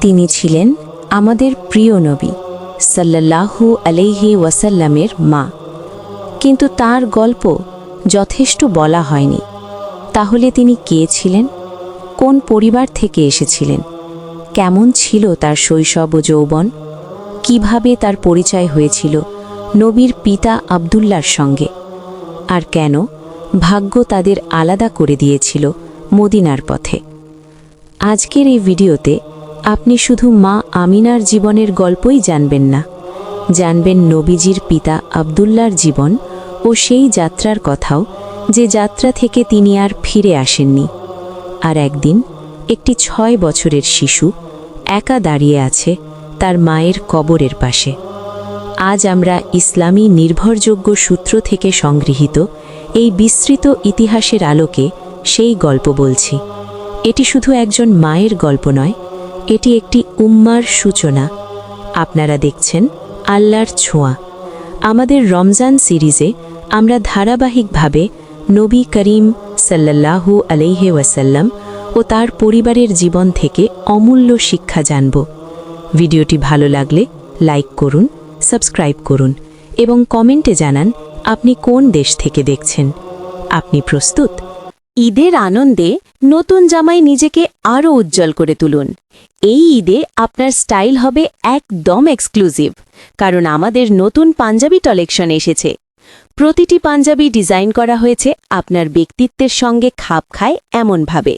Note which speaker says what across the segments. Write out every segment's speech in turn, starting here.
Speaker 1: তিনি ছিলেন আমাদের প্রিয় নবী সাল্লাল্লাহু আলাইহি ওয়াসাল্লামের মা। কিন্তু তার গল্প যথেষ্ট বলা হয়নি। তাহলে তিনি কে ছিলেন? কোন পরিবার থেকে এসেছিলেন? কেমন ছিল তার শৈশব ও যৌবন? কিভাবে তার পরিচয় হয়েছিল নবীর পিতা আব্দুল্লাহর সঙ্গে? আর কেন ভাগ্য তাদের আলাদা করে দিয়েছিল মদিনার পথে? আজকের এই ভিডিওতে আপনি শুধু মা আমিনার জীবনের গল্পই জানবেন না, জানবেন নবীজির পিতা আব্দুল্লাহর জীবন ও সেই যাত্রার কথাও, যে যাত্রা থেকে তিনি আর ফিরে আসেননি। আর একদিন একটি 6 বছরের শিশু একা দাঁড়িয়ে আছে তার মায়ের কবরের পাশে। আজ আমরা ইসলামী নির্ভরযোগ্য সূত্র থেকে সংগৃহীত এই বিস্তৃত ইতিহাসের আলোকে সেই গল্প বলছি। এটি শুধু একজন মায়ের গল্প নয়, এটি একটি উম্মার সূচনা। আপনারা দেখছেন আল্লাহর ছোঁয়া। আমাদের রমজান সিরিজে আমরা ধারাবাহিকভাবে নবী করিম সাল্লাল্লাহু আলাইহি ওয়াসাল্লাম ও তার পরিবারের জীবন থেকে অমূল্য শিক্ষা জানব। ভিডিওটি ভালো লাগলে লাইক করুন, সাবস্ক্রাইব করুন এবং কমেন্টে জানান আপনি কোন দেশ থেকে দেখছেন। আপনি প্রস্তুত? ঈদের আনন্দে নতুন জামায় নিজেকে আরও উজ্জ্বল করে তুলুন। এই ঈদে আপনার স্টাইল হবে একদম এক্সক্লুসিভ, কারণ আমাদের নতুন পাঞ্জাবি কালেকশন এসেছে। প্রতিটি পাঞ্জাবি ডিজাইন করা হয়েছে আপনার ব্যক্তিত্বের সঙ্গে খাপ খায় এমনভাবে।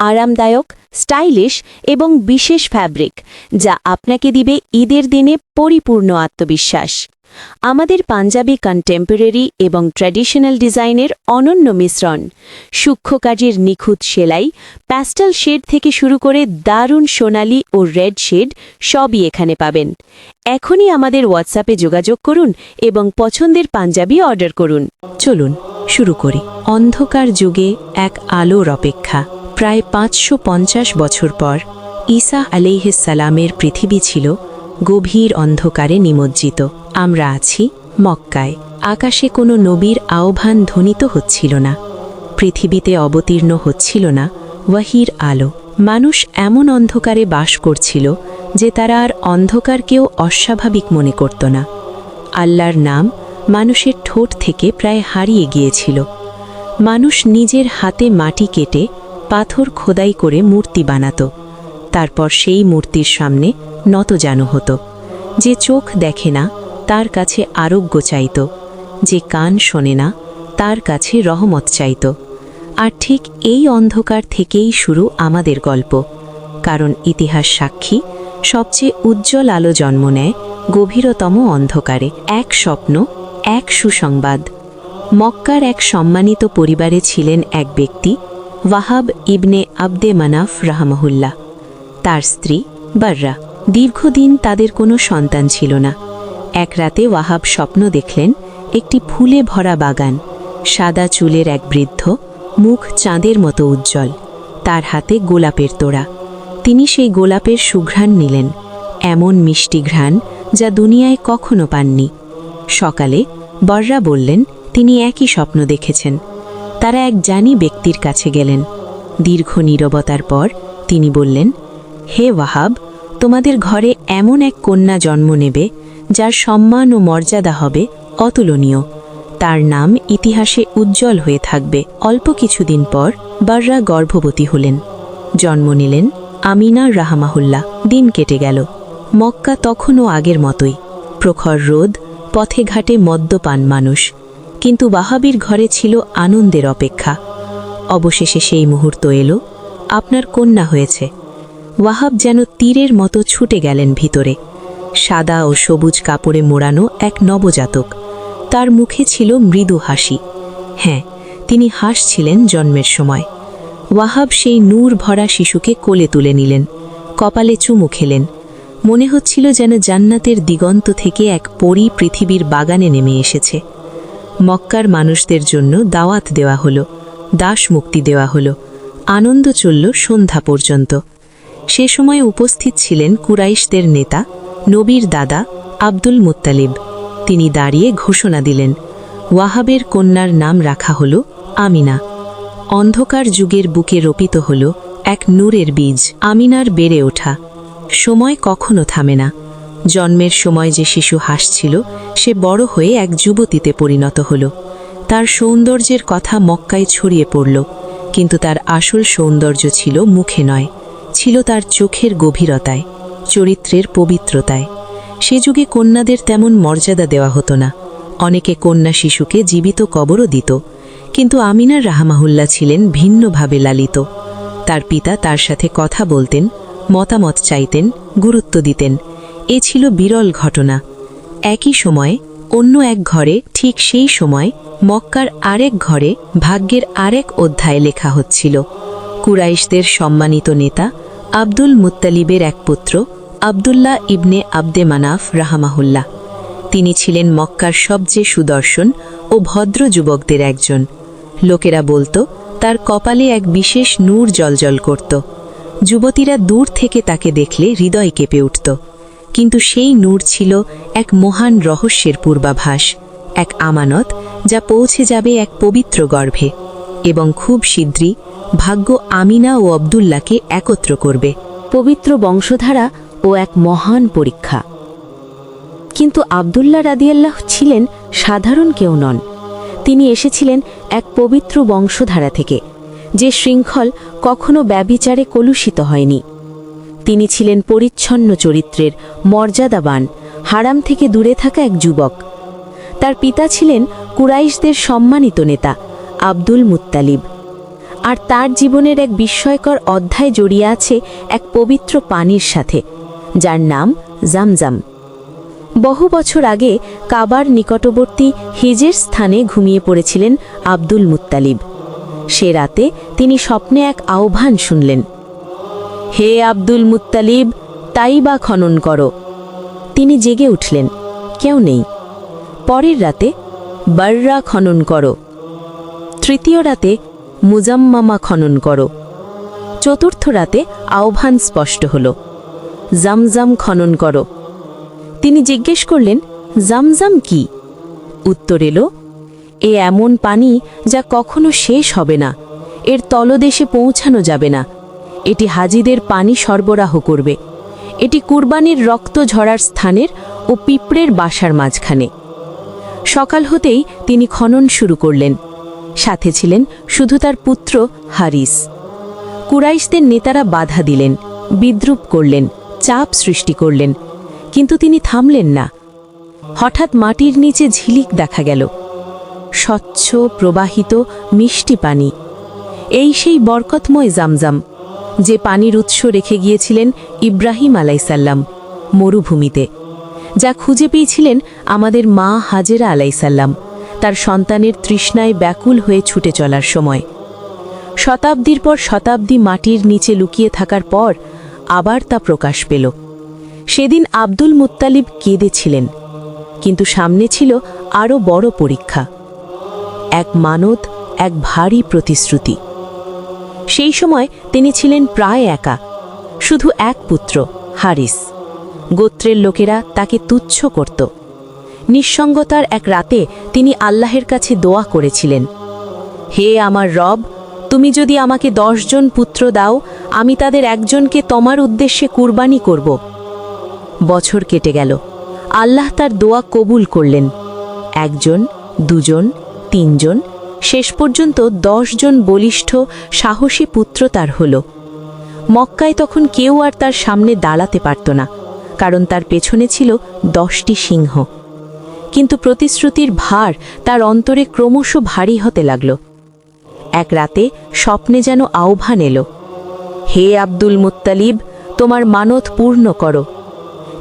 Speaker 1: আরামদায়ক, স্টাইলিশ এবং বিশেষ ফ্যাব্রিক, যা আপনাকে দিবে ঈদের দিনে পরিপূর্ণ আত্মবিশ্বাস। আমাদের পাঞ্জাবি কন্টেম্পোরারি এবং ট্র্যাডিশনাল ডিজাইনের অনন্য মিশ্রণ, সূক্ষ্ম কাজের নিখুঁত সেলাই, প্যাস্টেল শেড থেকে শুরু করে দারুণ সোনালি ও রেড শেড সবই এখানে পাবেন। এখনই আমাদের হোয়াটসঅ্যাপে যোগাযোগ করুন এবং পছন্দের পাঞ্জাবি অর্ডার করুন। চলুন শুরু করি। অন্ধকার যুগে এক আলোর অপেক্ষা। প্রায় 550 বছর পর ঈসা আলাইহিস সালামের পৃথিবী ছিল গভীর অন্ধকারে নিমজ্জিত। আমরা আছি মক্কায়। আকাশে কোনো নবীর আহ্বান ধ্বনিত হচ্ছিল না, পৃথিবীতে অবতীর্ণ হচ্ছিল না ওয়াহির আলো। মানুষ এমন অন্ধকারে বাস করছিল যে তারা আর অন্ধকারকেও অস্বাভাবিক মনে করত না। আল্লাহর নাম মানুষের ঠোঁট থেকে প্রায় হারিয়ে গিয়েছিল। মানুষ নিজের হাতে মাটি কেটে পাথর খোদাই করে মূর্তি বানাত, তারপর সেই মূর্তির সামনে নতজানু হতো। যে চোখ দেখে না তার কাছে আরোগ্য চাইত, যে কান শোনে না তার কাছে রহমত চাইত। আর ঠিক এই অন্ধকার থেকেই শুরু আমাদের গল্প, কারণ ইতিহাস সাক্ষী সবচেয়ে উজ্জ্বল আলো জন্ম নেয় গভীরতম অন্ধকারে। এক স্বপ্ন, এক সুসংবাদ। মক্কার এক সম্মানিত পরিবারে ছিলেন এক ব্যক্তি, ওয়াহাব ইবনে আবদে মানাফ রাহমাহুল্লাহ। তার স্ত্রী বাররা। দীর্ঘদিন তাদের কোনো সন্তান ছিল না। এক রাতে ওয়াহাব স্বপ্ন দেখলেন একটি ফুলে ভরা বাগান, সাদা চুলের এক বৃদ্ধ, মুখ চাঁদের মতো উজ্জ্বল, তার হাতে গোলাপের তোড়া। তিনি সেই গোলাপের সুঘ্রাণ নিলেন, এমন মিষ্টি ঘ্রাণ যা দুনিয়ায় কখনো পাননি। সকালে বররা বললেন তিনি একই স্বপ্ন দেখেছেন। তারা এক জ্ঞানী ব্যক্তির কাছে গেলেন। দীর্ঘ নীরবতার পর তিনি বললেন, হে ওয়াহাব, তোমাদের ঘরে এমন এক কন্যা জন্ম নেবে যার সম্মান ও মর্যাদা হবে অতুলনীয়। তার নাম ইতিহাসে উজ্জ্বল হয়ে থাকবে। অল্প কিছুদিন পর বাররা গর্ভবতী হলেন, জন্ম নিলেন আমিনা রাহমাহুল্লাহ। দিন কেটে গেল। মক্কা তখনও আগের মতোই, প্রখর রোদ, পথে ঘাটে মদ্যপান মানুষ, কিন্তু ওয়াহাবির ঘরে ছিল আনন্দের অপেক্ষা। অবশেষে সেই মুহূর্ত এলো, আপনার কন্যা হয়েছে। ওয়াহাব যেন তীরের মতো ছুটে গেলেন ভিতরে। সাদা ও সবুজ কাপড়ে মোড়ানো এক নবজাতক, তার মুখে ছিল মৃদু হাসি। হ্যাঁ, তিনি হাসছিলেন জন্মের সময়। ওয়াহাব সেই নূর ভরা শিশুকে কোলে তুলে নিলেন, কপালে চুমু খেলেন। মনে হচ্ছিল যেন জান্নাতের দিগন্ত থেকে এক পরী পৃথিবীর বাগানে নেমে এসেছে। মক্কার মানুষদের জন্য দাওয়াত দেওয়া হলো, দাস মুক্তি দেওয়া হলো। আনন্দ চলল সন্ধ্যা পর্যন্ত। সে সময় উপস্থিত ছিলেন কুরাইশদের নেতা, নবীর দাদা আব্দুল মুত্তালিব। তিনি দাঁড়িয়ে ঘোষণা দিলেন, ওয়াহাবের কন্যার নাম রাখা হল আমিনা। অন্ধকার যুগের বুকে রোপিত হল এক নূরের বীজ। আমিনার বেড়ে ওঠা, সময় কখনো থামে না। জন্মের সময় যে শিশু হাসছিল সে বড় হয়ে এক যুবতীতে পরিণত হল। তার সৌন্দর্যের কথা মক্কায় ছড়িয়ে পড়ল, কিন্তু তার আসল সৌন্দর্য ছিল মুখে নয়, ছিল তার চোখের গভীরতায়, চরিত্রের পবিত্রতায়। সে যুগে কন্যাদের তেমন মর্যাদা দেওয়া হতো না। অনেকে কন্যা শিশুকে জীবিত কবরও দিত, কিন্তু আমিনার রাহমাহুল্লাহ ছিলেন ভিন্নভাবে লালিত। তার পিতা তার সাথে কথা বলতেন, মতামত চাইতেন, গুরুত্ব দিতেন। এ ছিল বিরল ঘটনা। একই সময়ে অন্য এক ঘরে, ঠিক সেই সময় মক্কার আরেক ঘরে ভাগ্যের আরেক অধ্যায় লেখা হচ্ছিল। কুরাইশদের সম্মানিত নেতা আব্দুল মুত্তালিবের এক পুত্র আবদুল্লাহ ইবনে আবদে মানাফ রাহমাহুল্লাহ। তিনি ছিলেন মক্কার সবচেয়ে সুদর্শন ও ভদ্র যুবকদের একজন। লোকেরা বলতো তার কপালে এক বিশেষ নূর জ্বলজ্বল করত। যুবতীরা দূর থেকে তাকে দেখলে হৃদয় কেঁপে উঠত। কিন্তু সেই নূর ছিল এক মহান রহস্যের পূর্বাভাস, এক আমানত যা পৌঁছে যাবে এক পবিত্র গর্ভে, এবং খুব শীঘ্রই ভাগ্য আমিনা ও আবদুল্লাহকে একত্র করবে। পবিত্র বংশধারা ও এক মহান পরীক্ষা। কিন্তু আবদুল্লাহ রাদিয়াল্লাহু ছিলেন সাধারণ কেউ নন। তিনি এসেছিলেন এক পবিত্র বংশধারা থেকে, যে শৃঙ্খল কখনো ব্যভিচারে কলুষিত হয়নি। তিনি ছিলেন পরিচ্ছন্ন চরিত্রের, মর্যাদাবান, হারাম থেকে দূরে থাকা এক যুবক। তার পিতা ছিলেন কুরাইশদের সম্মানিত নেতা আব্দুল মুত্তালিব, আর তার জীবনের এক বিস্ময়কর অধ্যায় জড়িয়ে আছে এক পবিত্র পানির সাথে, যার নাম জামজাম। বহু বছর আগে কাবার নিকটবর্তী হিজের স্থানে ঘুমিয়ে পড়েছিলেন আব্দুল মুত্তালিব। সে রাতে তিনি স্বপ্নে এক আহ্বান শুনলেন, হে আব্দুল মুত্তালিব, তাইবা খনন করো। তিনি জেগে উঠলেন, কেউ নেই। পরের রাতে বাররা খনন করো। তৃতীয় রাতে মুজাম্মামা খনন করো। চতুর্থ রাতে আহ্বান স্পষ্ট হল, জামজাম খনন করো। তিনি জিজ্ঞেস করলেন, জামজাম কি? উত্তর এলো, এ এমন পানি যা কখনো শেষ হবে না, এর তলদেশে পৌঁছানো যাবে না। এটি হাজিদের পানি সরবরাহ করবে। এটি কুরবানির রক্ত ঝরার স্থানের ও পিঁপড়ের বাসার মাঝখানে। সকাল হতেই তিনি খনন শুরু করলেন। সাথে ছিলেন শুধু তার পুত্র হারিস। কুরাইশদের নেতারা বাধা দিলেন, বিদ্রুপ করলেন, চাপ সৃষ্টি করলেন, কিন্তু তিনি থামলেন না। হঠাৎ মাটির নিচে ঝিলিক দেখা গেল, স্বচ্ছ প্রবাহিত মিষ্টি পানি। এই সেই বরকতময় জামজাম, যে পানির উৎস রেখে গিয়েছিলেন ইব্রাহিম আলাইসাল্লাম মরুভূমিতে, যা খুঁজে পেয়েছিলেন আমাদের মা হাজেরা আলাইসাল্লাম তার সন্তানের তৃষ্ণায় ব্যাকুল হয়ে ছুটে চলার সময়। শতাব্দীর পর শতাব্দী মাটির নিচে লুকিয়ে থাকার পর আবার তা প্রকাশ পেল। সেদিন আব্দুল মুত্তালিব কেঁদেছিলেন, কিন্তু সামনে ছিল আরও বড় পরীক্ষা, এক মানত, এক ভারী প্রতিশ্রুতি। সেই সময় তিনি ছিলেন প্রায় একা, শুধু এক পুত্র হারিস। গোত্রের লোকেরা তাকে তুচ্ছ করত। নিঃসঙ্গতার এক রাতে তিনি আল্লাহের কাছে দোয়া করেছিলেন, হে আমার রব, তুমি যদি আমাকে 10 জন পুত্র দাও, আমি তাদের একজনকে তোমার উদ্দেশ্যে কুরবানি করব। বছর কেটে গেল, আল্লাহ তার দোয়া কবুল করলেন। 1 জন, 2 জন, 3 জন, শেষ পর্যন্ত 10 জন বলিষ্ঠ সাহসী পুত্র তার হল। মক্কায় তখন কেউ আর তার সামনে দাঁড়াতে পারত না, কারণ তার পেছনে ছিল 10টি সিংহ। কিন্তু প্রতিশ্রুতির ভার তার অন্তরে ক্রমশ ভারী হতে লাগল। এক রাতে স্বপ্নে যেন আহ্বান এলো, হে আব্দুল মুত্তালিব, তোমার মানত পূর্ণ করো।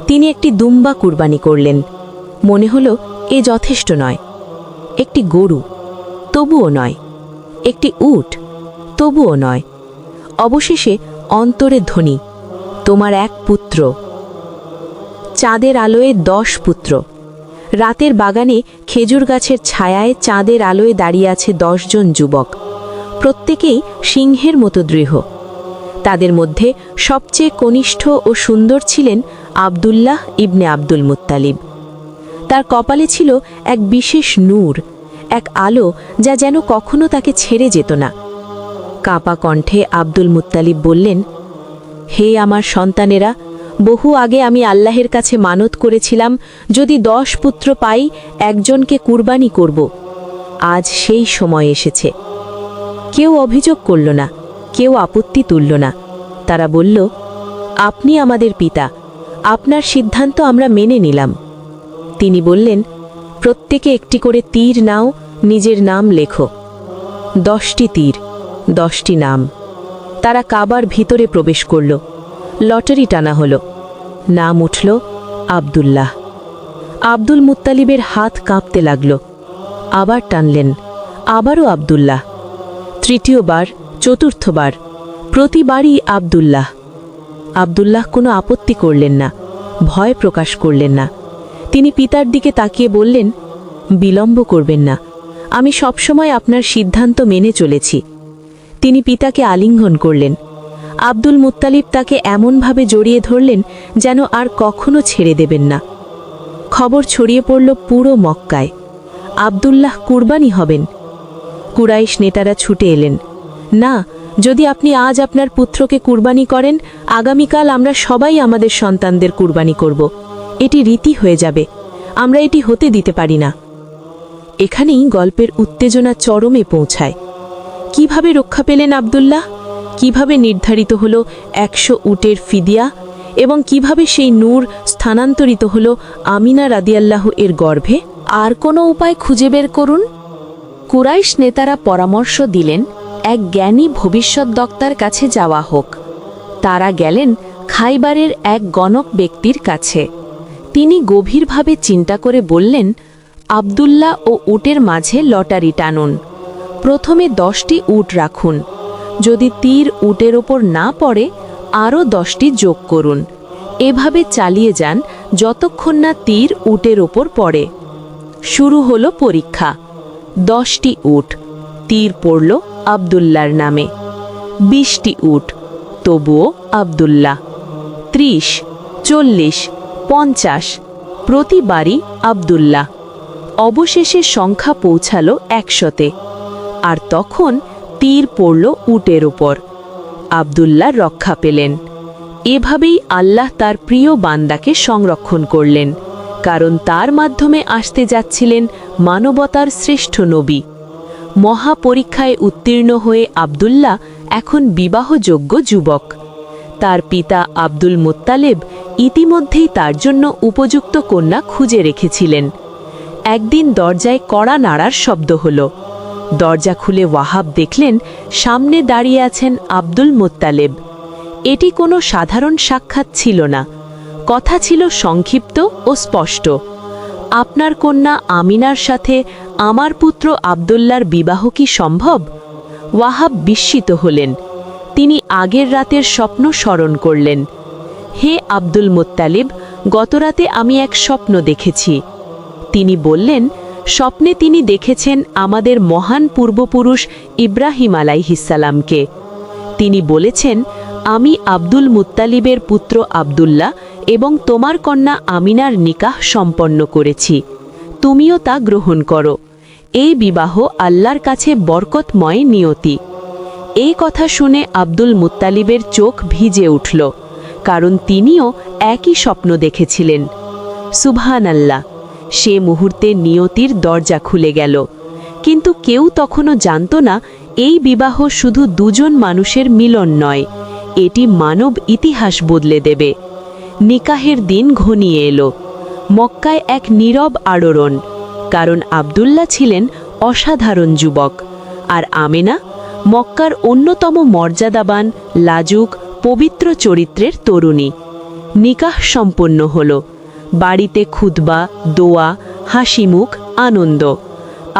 Speaker 1: তিনি একটি দুম্বা কুরবানি করলেন। মনে হলো এ যথেষ্ট নয়। একটি গরু, তবুও নয়। একটি উট, তবুও নয়। অবশেষে অন্তরে ধ্বনি, তোমার এক পুত্র। চাঁদের আলোয় 10 পুত্র। রাতের বাগানে খেজুর গাছের ছায়ায় চাঁদের আলোয় দাঁড়িয়ে আছে 10 জন যুবক, প্রত্যেকেই সিংহের মতো দৃঢ়। তাদের মধ্যে সবচেয়ে কনিষ্ঠ ও সুন্দর ছিলেন আবদুল্লাহ ইবনে আব্দুল মুত্তালিব। তার কপালে ছিল এক বিশেষ নূর, এক আলো যা যেন কখনো তাকে ছেড়ে যেত না। কাঁপা কণ্ঠে আব্দুল মুত্তালিব বললেন, হে আমার সন্তানেরা, বহু আগে আমি আল্লাহের কাছে মানত করেছিলাম, যদি 10 পুত্র পাই একজনকে কুরবানি করব। আজ সেই সময় এসেছে। কেউ অভিযোগ করল না, কেউ আপত্তি তুলল না। তারা বলল, আপনি আমাদের পিতা, আপনার সিদ্ধান্ত আমরা মেনে নিলাম। তিনি বললেন, প্রত্যেকে একটি করে তীর নাও, নিজের নাম লেখো। 10টি তীর, 10টি নাম। তারা কাবার ভিতরে প্রবেশ করল। লটারি টানা হলো। নাম উঠল আব্দুল্লাহ। আব্দুল মুত্তালিবের হাত কাঁপতে লাগল। আবার টানলেন, আবারও আব্দুল্লাহ। তৃতীয়বার, চতুর্থবার, প্রতিবারই আব্দুল্লাহ। আব্দুল্লাহ কোনো আপত্তি করলেন না, ভয় প্রকাশ করলেন না। তিনি পিতার দিকে তাকিয়ে বললেন, বিলম্ব করবেন না, আমি সবসময় আপনার সিদ্ধান্ত মেনে চলেছি। তিনি পিতাকে আলিঙ্গন করলেন। আব্দুল মুত্তালিব তাকে এমনভাবে জড়িয়ে ধরলেন যেন আর কখনো ছেড়ে দেবেন না। খবর ছড়িয়ে পড়ল পুরো মক্কায়, আব্দুল্লাহ কুরবানি হবেন। কুরাইশ নেতারা ছুটে এলেন, না, যদি আপনি আজ আপনার পুত্রকে কুরবানি করেন, আগামীকাল আমরা সবাই আমাদের সন্তানদের কুরবানি করব। এটি রীতি হয়ে যাবে, আমরা এটি হতে দিতে পারি না। এখানেই গল্পের উত্তেজনা চরমে পৌঁছায়। কিভাবে রক্ষা পেলেন আব্দুল্লাহ? কিভাবে নির্ধারিত হলো 100 উটের ফিদিয়া? এবং কিভাবে সেই নূর স্থানান্তরিত হলো আমিনা রাদিয়াল্লাহু এর গর্ভে? আর কোনো উপায় খুঁজে বের করুন। কুরাইশ নেতারা পরামর্শ দিলেন, এক জ্ঞানী ভবিষ্যদ্বক্তার কাছে যাওয়া হোক। তারা গেলেন খাইবারের এক গণক ব্যক্তির কাছে। তিনি গভীরভাবে চিন্তা করে বললেন, আব্দুল্লাহ ও উটের মাঝে লটারি টানুন। প্রথমে 10টি উট রাখুন। যদি তীর উটের ওপর না পড়ে, আরও 10টি যোগ করুন। এভাবে চালিয়ে যান যতক্ষণ না তীর উটের ওপর পড়ে। শুরু হলো পরীক্ষা। 10টি উট, তীর পড়ল আব্দুল্লাহর নামে। 20টি উট, তবুও আব্দুল্লাহ। 30, 40, 50, প্রতিবারই আব্দুল্লাহ। অবশেষে সংখ্যা পৌঁছালো 100-তে। আর তখন তীর পড়ল উটের ওপর। আব্দুল্লাহ রক্ষা পেলেন। এভাবেই আল্লাহ তার প্রিয় বান্দাকে সংরক্ষণ করলেন, কারণ তার মাধ্যমে আসতে যাচ্ছিলেন মানবতার শ্রেষ্ঠ নবী। মহাপরীক্ষায় উত্তীর্ণ হয়ে আব্দুল্লাহ এখন বিবাহযোগ্য যুবক। তার পিতা আব্দুল মুত্তালিব ইতিমধ্যেই তার জন্য উপযুক্ত কন্যা খুঁজে রেখেছিলেন। একদিন দরজায় কড়া নাড়ার শব্দ হলো। দরজা খুলে ওয়াহাব দেখলেন সামনে দাঁড়িয়ে আছেন আব্দুল মুত্তালিব। এটি কোনো সাধারণ সাক্ষাৎ ছিল না, কথা ছিল সংক্ষিপ্ত ও স্পষ্ট। আপনার কন্যা আমিনার সাথে আমার পুত্র আব্দুল্লাহর বিবাহ কি সম্ভব? ওয়াহাব বিস্মিত হলেন। তিনি আগের রাতের স্বপ্ন স্মরণ করলেন। হে আব্দুল মুত্তালিব, গতরাতে আমি এক স্বপ্ন দেখেছি। তিনি বললেন, স্বপ্নে তিনি দেখেছেন আমাদের মহান পূর্বপুরুষ ইব্রাহিম আলাইহিসসালামকে। তিনি বলেছেন, আমি আব্দুল মুত্তালিবের পুত্র আব্দুল্লাহ এবং তোমার কন্যা আমিনার নিকাহ সম্পন্ন করেছি। তুমিও তা গ্রহণ করো। এই বিবাহ আল্লাহর কাছে বরকতময় নিয়তি। এই কথা শুনে আব্দুল মুত্তালিবের চোখ ভিজে উঠল, কারণ তিনিও একই স্বপ্ন দেখেছিলেন। সুবহানাল্লাহ! সে মুহূর্তে নিয়তির দরজা খুলে গেল। কিন্তু কেউ তখনও জানত না এই বিবাহ শুধু দুজন মানুষের মিলন নয়, এটি মানব ইতিহাস বদলে দেবে। নিকাহের দিন ঘনিয়ে এলো। মক্কায় এক নীরব আলোড়ন, কারণ আব্দুল্লাহ ছিলেন অসাধারণ যুবক, আর আমেনা মক্কার অন্যতম মর্যাদাবান, লাজুক, পবিত্র চরিত্রের তরুণী। নিকাহ সম্পন্ন হল। বাড়িতে খুতবা, দোয়া, হাসিমুখ, আনন্দ।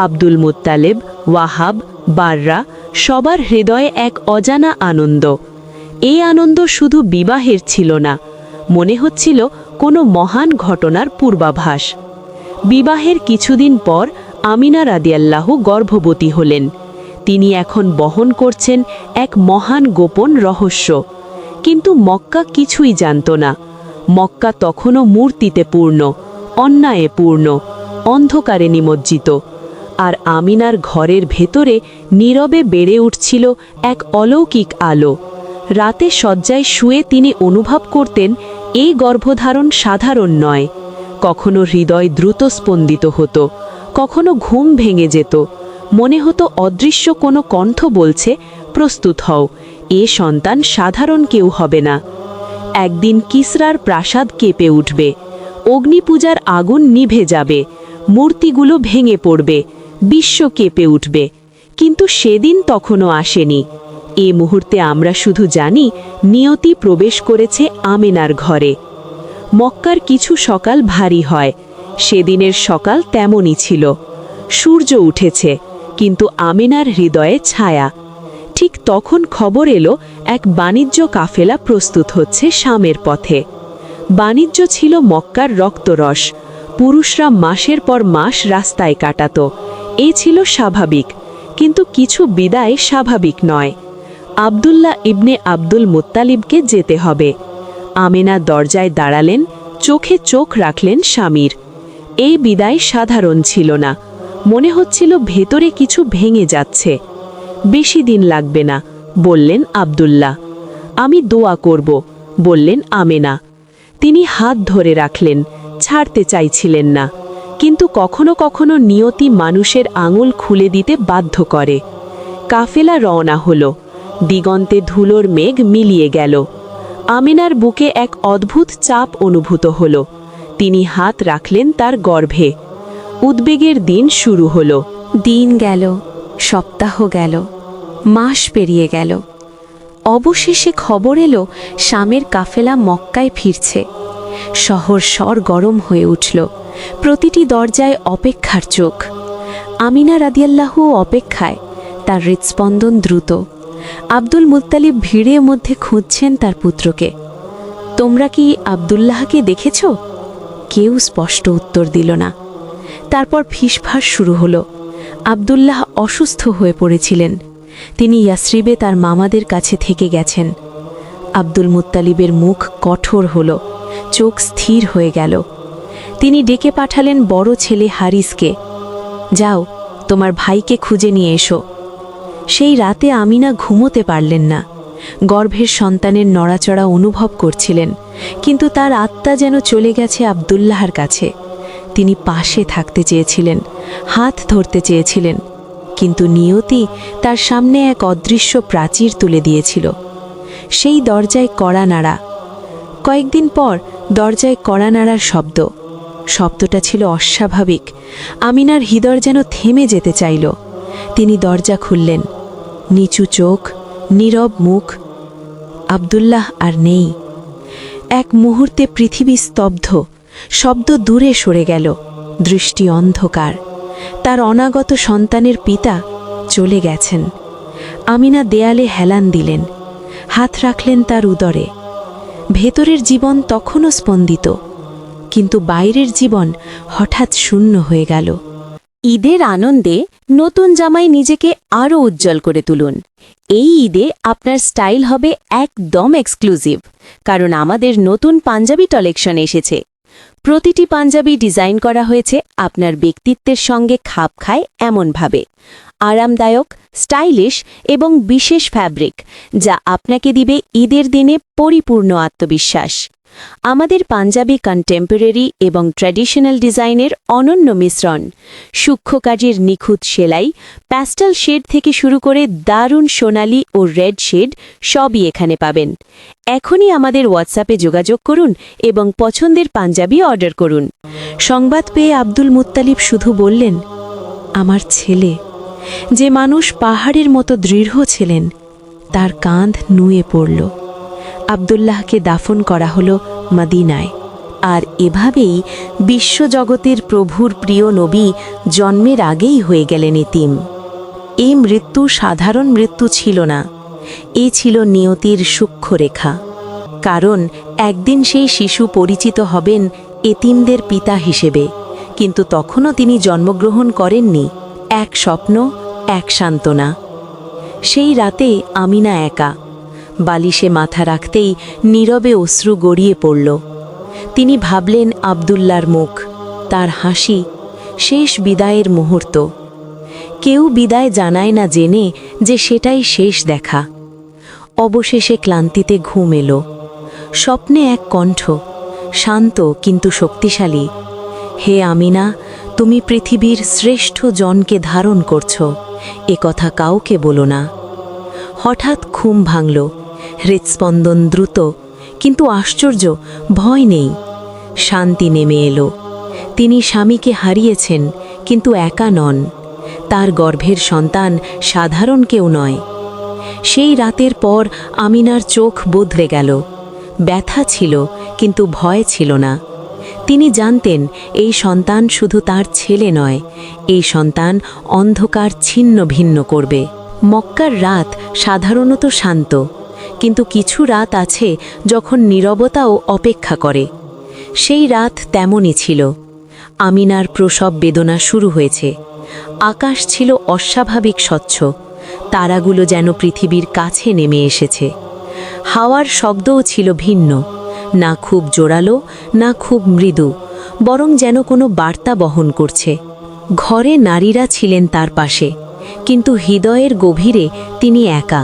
Speaker 1: আব্দুল মুত্তালিব, ওয়াহাব, বাররা সবার হৃদয়ে এক অজানা আনন্দ। এই আনন্দ শুধু বিবাহের ছিল না, মনে হচ্ছিল কোনো মহান ঘটনার পূর্বাভাস। বিবাহের কিছুদিন পর আমিনা রাদিয়াল্লাহু গর্ভবতী হলেন। তিনি এখন বহন করছেন এক মহান গোপন রহস্য। কিন্তু মক্কা কিছুই জানত না। মক্কা তখনও মূর্তিতে পূর্ণ, অন্যায়ে পূর্ণ, অন্ধকারে নিমজ্জিত। আর আমিনার ঘরের ভেতরে নীরবে বেড়ে উঠছিল এক অলৌকিক আলো। রাতে শয্যায় শুয়ে তিনি অনুভব করতেন
Speaker 2: এই গর্ভধারণ সাধারণ নয়। কখনো হৃদয় দ্রুত স্পন্দিত হতো, কখনো ঘুম ভেঙে যেত, মনে হতো অদৃশ্য কোনো কণ্ঠ বলছে, প্রস্তুত হও, এ সন্তান সাধারণ কেউ হবে না। একদিন কিসরার প্রাসাদ কেঁপে উঠবে, অগ্নিপূজার আগুন নিভে যাবে, মূর্তিগুলো ভেঙে পড়বে, বিশ্ব কেঁপে উঠবে। কিন্তু সেদিন তখনও আসেনি। এ মুহূর্তে আমরা শুধু জানি নিয়তি প্রবেশ করেছে আমেনার ঘরে। মক্কার কিছু সকাল ভারী হয়, সেদিনের সকাল তেমনই ছিল। সূর্য উঠেছে, কিন্তু আমেনার হৃদয়ে ছায়া। ঠিক তখন খবর এলো এক বাণিজ্য কাফেলা প্রস্তুত হচ্ছে শামের পথে। বাণিজ্য ছিল মক্কার রক্তরস, পুরুষরা মাসের পর মাস রাস্তায় কাটাত। এ ছিল স্বাভাবিক, কিন্তু কিছু বিদায় স্বাভাবিক নয়। আব্দুল্লাহ ইবনে আব্দুল মুত্তালিবকে যেতে হবে। আমেনা দরজায় দাঁড়ালেন, চোখে চোখ রাখলেন স্বামীর। এই বিদায় সাধারণ ছিল না, মনে হচ্ছিল ভেতরে কিছু ভেঙে যাচ্ছে। বেশি দিন লাগবে না, বললেন আব্দুল্লাহ। আমি দোয়া করব, বললেন আমেনা। তিনি হাত ধরে রাখলেন, ছাড়তে চাইছিলেন না। কিন্তু কখনো কখনো নিয়তি মানুষের আঙুল খুলে দিতে বাধ্য করে। কাফেলা রওনা হলো, দিগন্তে ধুলোর মেঘ মিলিয়ে গেল। আমেনার বুকে এক অদ্ভুত চাপ অনুভূত হল। তিনি হাত রাখলেন তার গর্ভে। উদ্বেগের দিন শুরু হলো।
Speaker 1: দিন গেল, সপ্তাহ গেল, মাস পেরিয়ে গেল। অবশেষে খবর এলো শামের কাফেলা মক্কায় ফিরছে। শহর গরম হয়ে উঠল, প্রতিটি দরজায় অপেক্ষার চোখ। আমিনা রাদিয়াল্লাহু অপেক্ষায়, তার হৃৎস্পন্দন দ্রুত। আব্দুল মুত্তালিব ভিড়ের মধ্যে খুঁজছেন তার পুত্রকে। তোমরা কি আব্দুল্লাহকে দেখেছ? কেউ স্পষ্ট উত্তর দিল না। তারপর ফিসফাস শুরু হলো। আব্দুল্লাহ অসুস্থ হয়ে পড়েছিলেন। তিনি ইয়াসরিবে তার মামাদের কাছে থেকে গেছেন। আব্দুল মুত্তালিবের মুখ কঠোর হল, চোখ স্থির হয়ে গেল। তিনি ডেকে পাঠালেন বড় ছেলে হারিসকে। যাও, তোমার ভাইকে খুঁজে নিয়ে এসো। সেই রাতে আমিনা ঘুমোতে পারলেন না। গর্ভের সন্তানের নড়াচড়া অনুভব করছিলেন, কিন্তু তার আত্মা যেন চলে গেছে আব্দুল্লাহর কাছে। তিনি পাশে থাকতে চেয়েছিলেন, হাত ধরতে চেয়েছিলেন, কিন্তু নিয়তি তার সামনে এক অদৃশ্য প্রাচীর তুলে দিয়েছিল। সেই দরজায় কড়া নাড়া। কয়েকদিন পর দরজায় কড়া নাড়ার শব্দটা ছিল অস্বাভাবিক। আমিনার হৃদয় যেন থেমে যেতে চাইল। তিনি দরজা খুললেন। নিচু চোখ, নীরব মুখ। আব্দুল্লাহ আর নেই। এক মুহূর্তে পৃথিবী স্তব্ধ, শব্দ দূরে সরে গেল, দৃষ্টি অন্ধকার। তার অনাগত সন্তানের পিতা চলে গেছেন। আমিনা দেয়ালে হেলান দিলেন, হাত রাখলেন তার উদরে। ভেতরের জীবন তখনও স্পন্দিত, কিন্তু বাইরের জীবন হঠাৎ শূন্য হয়ে গেল। ঈদের আনন্দে নতুন জামায় নিজেকে আরও উজ্জ্বল করে তুলুন। এই ঈদে আপনার স্টাইল হবে একদম এক্সক্লুসিভ, কারণ আমাদের নতুন পাঞ্জাবি কালেকশন এসেছে। প্রতিটি পাঞ্জাবি ডিজাইন করা হয়েছে আপনার ব্যক্তিত্বের সঙ্গে খাপ খায় এমনভাবে। আরামদায়ক, স্টাইলিশ এবং বিশেষ ফ্যাব্রিক, যা আপনাকে দিবে ঈদের দিনে পরিপূর্ণ আত্মবিশ্বাস। আমাদের পাঞ্জাবি কন্টেম্পোরারি এবং ট্র্যাডিশনাল ডিজাইনের অনন্য মিশ্রণ, সূক্ষ্ম কাজের নিখুঁত সেলাই, প্যাস্টেল শেড থেকে শুরু করে দারুণ সোনালি ও রেড শেড সবই এখানে পাবেন। এখনই আমাদের হোয়াটসঅ্যাপে যোগাযোগ করুন এবং পছন্দের পাঞ্জাবি অর্ডার করুন। সংবাদ পেয়ে আব্দুল মুত্তালিব শুধু বললেন, আমার ছেলে, যে মানুষ পাহাড়ের মতো দৃঢ় ছিলেন, তার কাঁধ নুয়ে পড়ল। আব্দুল্লাহকে দাফন করা হলো মদিনায়। আর এভাবেই বিশ্বজগতের প্রভুর প্রিয় নবী জন্মের আগেই হয়ে গেলেন এতিম। এই মৃত্যু সাধারণ মৃত্যু ছিল না, এ ছিল নিয়তির সূক্ষ্ম রেখা। কারণ একদিন সেই শিশু পরিচিত হবেন এতিমদের পিতা হিসেবে, কিন্তু তখনও তিনি জন্মগ্রহণ করেননি। এক স্বপ্ন, এক সান্ত্বনা। সেই রাতে আমিনা একা, বালিশে মাথা রাখতেই নীরবে অশ্রু গড়িয়ে পড়ল। তিনি ভাবলেন আব্দুল্লার মুখ, তার হাসি, শেষ বিদায়ের মুহূর্ত। কেউ বিদায় জানায় না জেনে যে সেটাই শেষ দেখা। অবশেষে ক্লান্তিতে ঘুম এলো। স্বপ্নে এক কণ্ঠ, শান্ত কিন্তু শক্তিশালী, হে আমিনা, তুমি পৃথিবীর শ্রেষ্ঠ জনকে ধারণ করছ, এ কথা কাউকে বলো না। হঠাৎ ঘুম ভাঙল, হৃৎস্পন্দন দ্রুত, কিন্তু আশ্চর্য, ভয় নেই। শান্তি নেমে এলো। তিনি স্বামীকে হারিয়েছেন, কিন্তু একা নন। তার গর্ভের সন্তান সাধারণ কেউ নয়। সেই রাতের পর আমিনার চোখ বদলে গেল। ব্যথা ছিল, কিন্তু ভয় ছিল না। তিনি জানতেন এই সন্তান শুধু তার ছেলে নয়, এই সন্তান অন্ধকার ছিন্ন ভিন্ন করবে। মক্কার রাত সাধারণত শান্ত, কিন্তু কিছু রাত আছে যখন নীরবতাও অপেক্ষা করে। সেই রাত তেমনই ছিল। আমিনার প্রসব বেদনা শুরু হয়েছে। আকাশ ছিল অস্বাভাবিক স্বচ্ছ, তারাগুলো যেন পৃথিবীর কাছে নেমে এসেছে। হাওয়ার শব্দও ছিল ভিন্ন, না খুব জোরালো, না খুব মৃদু, বরং যেন কোনো বার্তা বহন করছে। ঘরে নারীরা ছিলেন তার পাশে, কিন্তু হৃদয়ের গভীরে তিনি একা।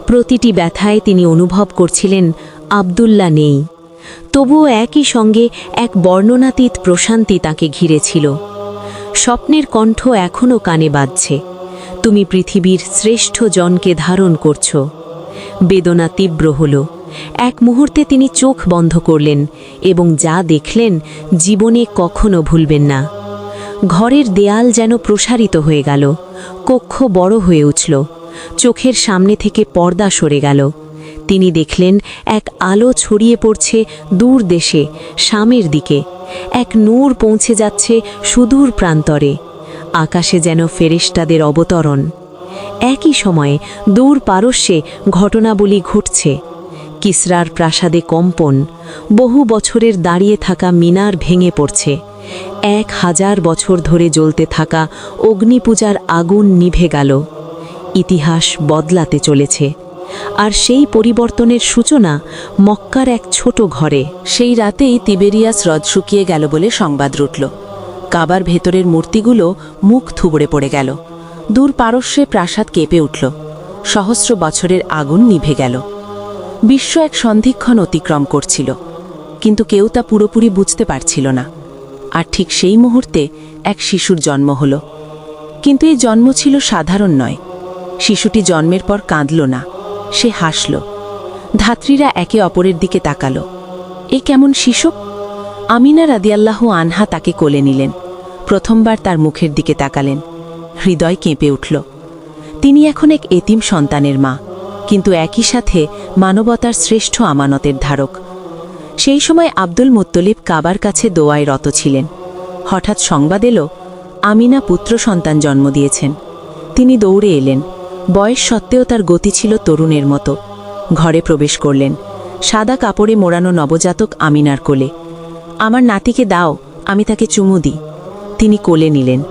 Speaker 1: প্রতিটি ব্যথায় তিনি অনুভব করছিলেন আব্দুল্লাহ নেই। তবুও একই সঙ্গে এক বর্ণনাতীত প্রশান্তি তাকে ঘিরেছিল। স্বপ্নের কণ্ঠ এখনও কানে বাজছে, তুমি পৃথিবীর শ্রেষ্ঠ জনকে ধারণ করছ। বেদনা তীব্র হল। এক মুহূর্তে তিনি চোখ বন্ধ করলেন এবং যা দেখলেন জীবনে কখনো ভুলবেন না। ঘরের দেয়াল যেন প্রসারিত হয়ে গেল, কক্ষ বড় হয়ে উঠল, চোখের সামনে থেকে পর্দা সরে গেল। তিনি দেখলেন এক আলো ছড়িয়ে পড়ছে দূর দেশে, শামের দিকে। এক নূর পৌঁছে যাচ্ছে সুদূর প্রান্তরে। আকাশে যেন ফেরেশতাদের অবতরণ। একই সময়ে দূর পারস্যে ঘটনাবলী ঘটছে। কিসরার প্রাসাদে কম্পন, বহু বছরের দাঁড়িয়ে থাকা মিনার ভেঙে পড়ছে। 1000 বছর ধরে জ্বলতে থাকা অগ্নিপূজার আগুন নিভে গেল। ইতিহাস বদলাতে চলেছে। আর সেই পরিবর্তনের সূচনা মক্কার এক ছোট ঘরে।
Speaker 3: সেই রাতেই তিবেরিয়াস হ্রদ শুকিয়ে গেল বলে সংবাদ রটল। কাবার ভেতরের মূর্তিগুলো মুখ থুবড়ে পড়ে গেল। দূর পারস্যে প্রাসাদ কেঁপে উঠল। সহস্র বছরের আগুন নিভে গেল। বিশ্ব এক সন্ধিক্ষণ অতিক্রম করছিল, কিন্তু কেউ তা পুরোপুরি বুঝতে পারছিল না। আর ঠিক সেই মুহূর্তে এক শিশুর জন্ম হল। কিন্তু এই জন্ম ছিল সাধারণ নয়। শিশুটি জন্মের পর কাঁদল না, সে হাসল। ধাত্রীরা একে অপরের দিকে তাকালো। এ কেমন শিশু? আমিনা রাদিয়াল্লাহু আনহা তাকে কোলে নিলেন। প্রথমবার তার মুখের দিকে তাকালেন। হৃদয় কেঁপে উঠল। তিনি এখন এক এতিম সন্তানের মা, কিন্তু একই সাথে মানবতার শ্রেষ্ঠ আমানতের ধারক। সেই সময় আব্দুল মুত্তলিব কাবার কাছে দোয়ায় রত ছিলেন। হঠাৎ সংবাদ এলো, আমিনা পুত্র সন্তান জন্ম দিয়েছেন। তিনি দৌড়ে এলেন। বয়স সত্ত্বেও তার গতি ছিল তরুণের মতো। ঘরে প্রবেশ করলেন। সাদা কাপড়ে মোড়ানো নবজাতক আমিনার কোলে। আমার নাতিকে দাও, আমি তাকে চুমু দিই। তিনি কোলে নিলেন।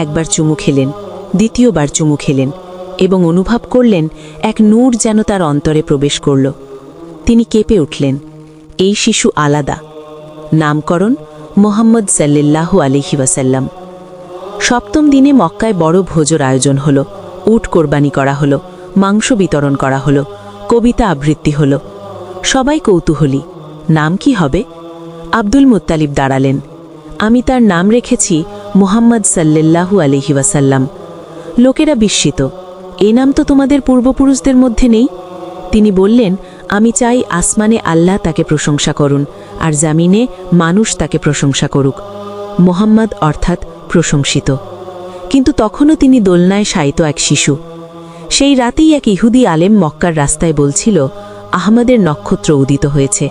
Speaker 3: একবার চুমু খেলেন, দ্বিতীয়বার চুমু খেলেন, এবং অনুভব করলেন এক নূর যেন তার অন্তরে প্রবেশ করল। তিনি কেঁপে উঠলেন। এই শিশু আলাদা। নামকরণ মুহাম্মদ সাল্লাল্লাহু আলাইহি ওয়াসাল্লাম। সপ্তম দিনে মক্কায় বড় ভোজের আয়োজন হলো। উট কোরবানি করা হলো, মাংস বিতরণ করা হলো, কবিতা আবৃত্তি হলো। সবাই কৌতূহলী, নাম কি হবে? আব্দুল মুত্তালিব দাঁড়ালেন। আমি তার নাম রেখেছি মুহাম্মদ সাল্লাল্লাহু আলাইহি ওয়াসাল্লাম। লোকেরা বিস্মিত, এ নাম তো তোমাদের পূর্বপুরুষদের মধ্যে নেই। তিনি বললেন, আমি চাই আসমানে আল্লাহ তাকে প্রশংসা করুন, আর জামিনে মানুষ তাকে প্রশংসা করুক। মুহাম্মদ অর্থাৎ প্রশংসিত। কিন্তু তখনও তিনি দোলনায় শায়িত এক শিশু। সেই রাতেই এক ইহুদি আলেম মক্কার রাস্তায় বলছিল, আহমদের নক্ষত্র উদিত হয়েছে।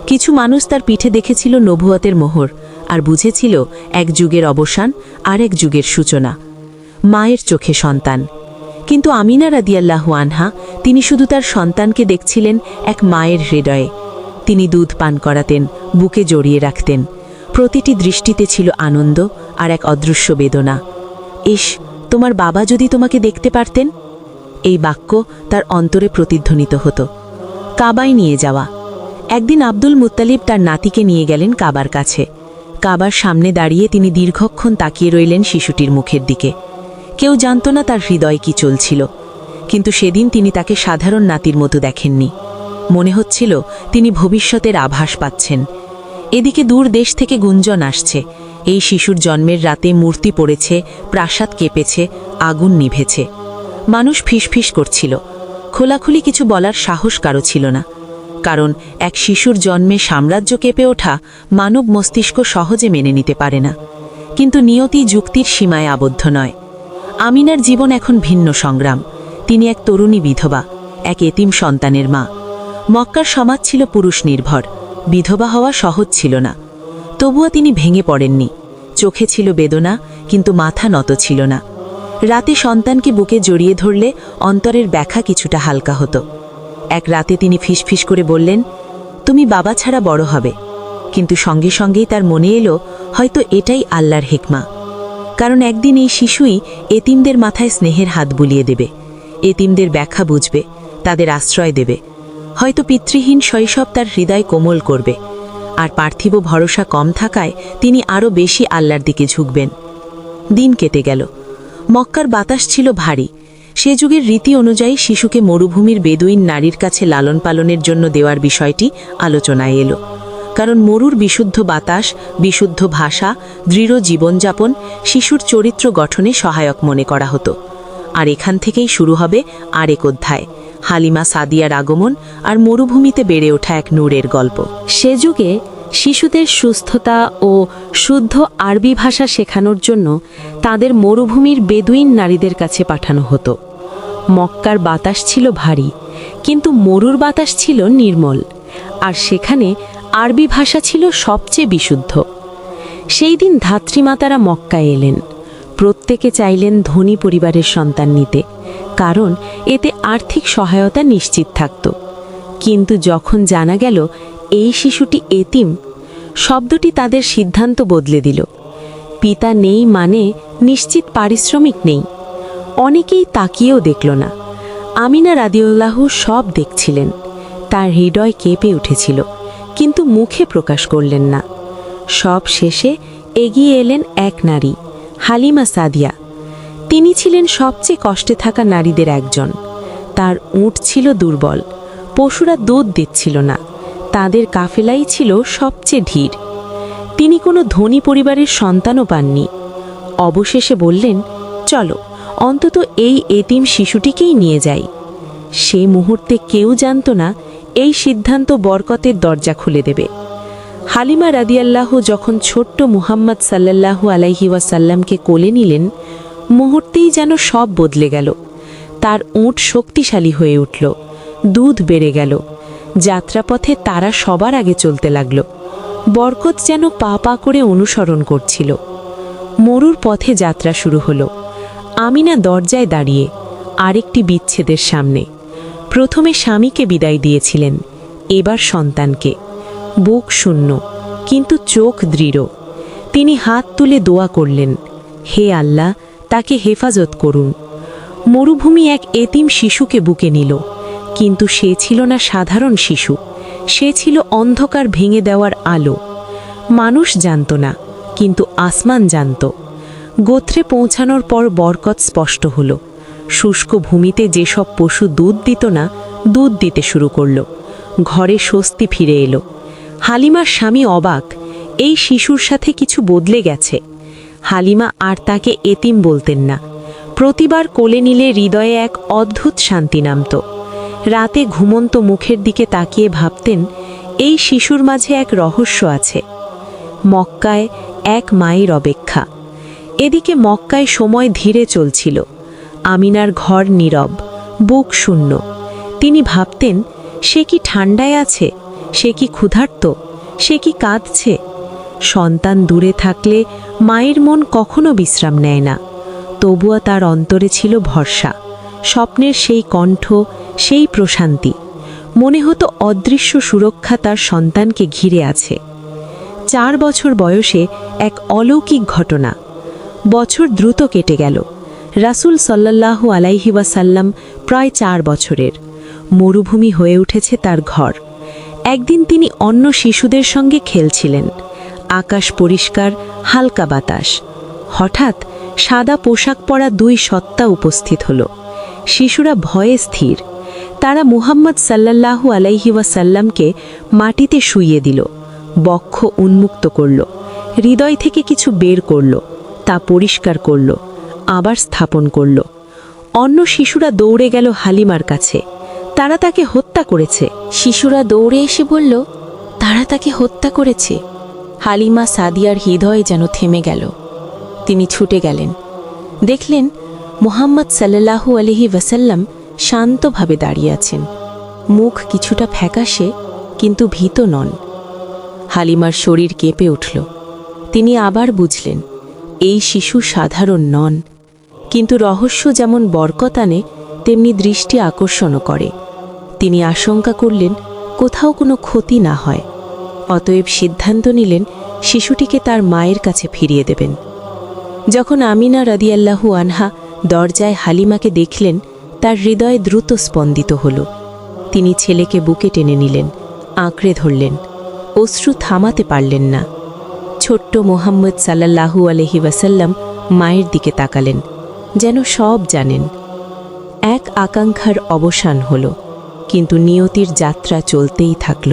Speaker 3: কিছু মানুষ তার পিঠে দেখেছিল নবুয়তের মোহর, আর বুঝেছিল এক যুগের অবসান আর এক যুগের সূচনা। মায়ের চোখে সন্তান। কিন্তু আমিনা রাদিয়াল্লাহু আনহা, তিনি শুধু তার সন্তানকে দেখছিলেন এক মায়ের হৃদয়ে। তিনি দুধ পান করাতেন, বুকে জড়িয়ে রাখতেন। প্রতিটি দৃষ্টিতে ছিল আনন্দ আর এক অদৃশ্য বেদনা। ইস, তোমার বাবা যদি তোমাকে দেখতে পারতেন। এই বাক্য তার অন্তরে প্রতিধ্বনিত হতো। কাবায় নিয়ে যাওয়া। একদিন আব্দুল মুত্তালিব তার নাতিকে নিয়ে গেলেন কাবার কাছে। কাবার সামনে দাঁড়িয়ে তিনি দীর্ঘক্ষণ তাকিয়ে রইলেন শিশুটির মুখের দিকে। কেউ জানত না তার হৃদয়ে কি চলছিল, কিন্তু সেদিন তিনি তাকে সাধারণ নাতির মতো দেখেননি। মনে হচ্ছিল তিনি ভবিষ্যতের আভাস পাচ্ছেন। এদিকে দূর দেশ থেকে গুঞ্জন আসছে, এই শিশুর জন্মের রাতে মূর্তি পড়েছে, প্রাসাদ কেঁপেছে, আগুন নিভেছে। মানুষ ফিসফিস করছিল, খোলাখুলি কিছু বলার সাহস কারো ছিল না, কারণ এক শিশুর জন্মে সাম্রাজ্য কেঁপে ওঠা মানব মস্তিষ্ক সহজে মেনে নিতে পারে না। কিন্তু নিয়তি যুক্তির সীমায় আবদ্ধ নয়। আমিনার জীবন এখন ভিন্ন সংগ্রাম। তিনি এক তরুণী বিধবা, এক এতিম সন্তানের মা। মক্কার সমাজ ছিল পুরুষ নির্ভর, বিধবা হওয়া সহজ ছিল না। তবুও তিনি ভেঙে পড়েননি। চোখে ছিল বেদনা, কিন্তু মাথা নত ছিল না। রাতে সন্তানকে বুকে জড়িয়ে ধরলে অন্তরের ব্যথা কিছুটা হালকা হতো। এক রাতে তিনি ফিসফিস করে বললেন, তুমি বাবা ছাড়া বড় হবে। কিন্তু সঙ্গে সঙ্গেই তার মনে এলো, হয়তো এটাই আল্লাহর হিকমা। কারণ একদিন এই শিশুই এতিমদের মাথায় স্নেহের হাত বুলিয়ে দেবে, এতিমদের ব্যাখ্যা বুঝবে, তাদের আশ্রয় দেবে। হয়তো পিতৃহীন শৈশব তার হৃদয় কোমল করবে, আর পার্থিব ভরসা কম থাকায় তিনি আরও বেশি আল্লাহর দিকে ঝুঁকবেন। দিন কেটে গেল। মক্কার বাতাস ছিল ভারী। সে যুগের রীতি অনুযায়ী শিশুকে মরুভূমির বেদুইন নারীর কাছে লালন পালনের জন্য দেওয়ার বিষয়টি আলোচনায় এলো। কারণ মরুর বিশুদ্ধ বাতাস, বিশুদ্ধ ভাষা, দৃঢ় জীবনযাপন শিশুর চরিত্র গঠনে সহায়ক মনে করা হতো। আর এখান থেকেই শুরু হবে আরেক অধ্যায়, হালিমা সাদিয়ার আগমন আর মরুভূমিতে বেড়ে ওঠা এক নূরের গল্প।
Speaker 1: সে যুগে শিশুদের সুস্থতা ও শুদ্ধ আরবি ভাষা শেখানোর জন্য তাদের মরুভূমির বেদুইন নারীদের কাছে পাঠানো হতো। মক্কার বাতাস ছিল ভারী, কিন্তু মরুর বাতাস ছিল নির্মল, আর সেখানে আরবি ভাষা ছিল সবচেয়ে বিশুদ্ধ। সেই দিন ধাত্রীমাতারা মক্কায় এলেন। প্রত্যেকে চাইলেন ধনী পরিবারের সন্তান নিতে, কারণ এতে আর্থিক সহায়তা নিশ্চিত থাকত। কিন্তু যখন জানা গেল এই শিশুটি এতিম, শব্দটি তাদের সিদ্ধান্ত বদলে দিল। পিতা নেই মানে নিশ্চিত পারিশ্রমিক নেই। অনেকেই তাকিয়েও দেখল না। আমিনা রাদিয়াল্লাহু সব দেখছিলেন। তার হৃদয় কেঁপে উঠেছিল, কিন্তু মুখে প্রকাশ করলেন না। সব শেষে এগিয়ে এলেন এক নারী, হালিমা সাদিয়া। তিনি ছিলেন সবচেয়ে কষ্টে থাকা নারীদের একজন। তার উট ছিল দুর্বল, পশুরা দুধ দিচ্ছিল না, তাদের কাফেলাই ছিল সবচেয়ে ধীর। তিনি কোনো ধনী পরিবারের সন্তানও পাননি। অবশেষে বললেন, চলো অন্তত এই এতিম শিশুটিকেই নিয়ে যাই। সে মুহূর্তে কেউ জানত না এই সিদ্ধান্ত বরকতের দরজা খুলে দেবে। হালিমা রাদিয়াল্লাহু যখন ছোট্ট মুহাম্মদ সাল্লাল্লাহু আলাইহি ওয়াসাল্লামকে কোলে নিলেন, মুহূর্তেই যেন সব বদলে গেল। তার উট শক্তিশালী হয়ে উঠল, দুধ বেড়ে গেল। যাত্রাপথে তারা সবার আগে চলতে লাগল। বরকত যেন পা পা করে অনুসরণ করছিল। মরুর পথে যাত্রা শুরু হলো। আমিনা দরজায় দাঁড়িয়ে, আরেকটি বিচ্ছেদের সামনে। প্রথমে স্বামীকে বিদায় দিয়েছিলেন, এবার সন্তানকে। বুক শূন্য, কিন্তু চোখ দৃঢ়। তিনি হাত তুলে দোয়া করলেন, হে আল্লাহ, তাকে হেফাজত করুন। মরুভূমি এক এতিম শিশুকে বুকে নিল, কিন্তু সে ছিল না সাধারণ শিশু, সে ছিল অন্ধকার ভেঙে দেওয়ার আলো। মানুষ জানত না, কিন্তু আসমান জানত। গোত্রে পৌঁছানোর পর বরকত স্পষ্ট হল। শুষ্ক ভূমিতে যেসব পশু দুধ দিত না, দুধ দিতে শুরু করল। ঘরে স্বস্তি ফিরে এলো। হালিমার স্বামী অবাক, এই শিশুর সাথে কিছু বদলে গেছে। হালিমা আর তাকে এতিম বলতেন না। প্রতিবার কোলে নিলে হৃদয়ে এক অদ্ভুত শান্তি নামত। রাতে ঘুমন্ত মুখের দিকে তাকিয়ে ভাবতেন, এই শিশুর মাঝে এক রহস্য আছে। মক্কায় এক মায়ের অপেক্ষা। এদিকে মক্কায় সময় ধীরে চলছিল। আমিনার ঘর নীরব, বুক শূন্য। তিনি ভাবতেন, সে কি ঠান্ডায় আছে, সে কি ক্ষুধার্ত, সে কি কাঁদছে। সন্তান দূরে থাকলে মায়ের মন কখনো বিশ্রাম নেয় না। তবুও তার অন্তরে ছিল ভরসা, স্বপ্নের সেই কণ্ঠ, সেই প্রশান্তি। মনে হতো অদৃশ্য সুরক্ষা তার সন্তানকে ঘিরে আছে। 4 বছর বয়সে এক অলৌকিক ঘটনা। বছর দ্রুত কেটে গেল। রাসূল সাল্লাল্লাহু আলাইহি ওয়াসাল্লাম প্রায় 4 বছরের। মরুভূমি হয়ে উঠেছে তার ঘর। একদিন তিনি অন্য শিশুদের সঙ্গে খেলছিলেন। আকাশ পরিষ্কার, হালকা বাতাস। হঠাৎ সাদা পোশাক পরা 2 সত্তা উপস্থিত হল। শিশুরা ভয়ে স্থির।
Speaker 2: তারা মুহাম্মদ সাল্লাল্লাহু আলাইহি ওয়াসাল্লামকে মাটিতে শুইয়ে দিল, বক্ষ উন্মুক্ত করল, হৃদয় থেকে কিছু বের করল, তা পরিষ্কার করল, আবার স্থাপন করল। অন্য শিশুরা দৌড়ে গেল হালিমার কাছে, তারা তাকে হত্যা করেছে।
Speaker 1: শিশুরা দৌড়ে এসে বলল, তারা তাকে হত্যা করেছে। হালিমা সাদিয়ার হৃদয় যেন থেমে গেল। তিনি ছুটে গেলেন, দেখলেন মুহাম্মদ সাল্লাল্লাহু আলাইহি ওয়াসাল্লাম শান্তভাবে দাঁড়িয়ে আছেন, মুখ কিছুটা ফ্যাকাশে কিন্তু ভীত নন। হালিমার শরীর কেঁপে উঠল। তিনি আবার বুঝলেন এই শিশু সাধারণ নন, কিন্তু রহস্য যেমন বরকত আনে তেমনি দৃষ্টি আকর্ষণও করে। তিনি আশঙ্কা করলেন কোথাও কোনো ক্ষতি না হয়, অতএব সিদ্ধান্ত নিলেন শিশুটিকে তার মায়ের কাছে ফিরিয়ে দেবেন। যখন আমিনা রাদিয়াল্লাহু আনহা দরজায় হালিমাকে দেখলেন, তার হৃদয় দ্রুত স্পন্দিত হল। তিনি ছেলেকে বুকে টেনে নিলেন, আঁকড়ে ধরলেন, অশ্রু থামাতে পারলেন না। ছোট্ট মুহাম্মদ সাল্লাল্লাহু আলাইহি ওয়াসাল্লাম মায়ের দিকে তাকালেন, যেন সব জানেন। এক আকাঙ্ক্ষার অবসান হল, কিন্তু নিয়তির যাত্রা চলতেই থাকল।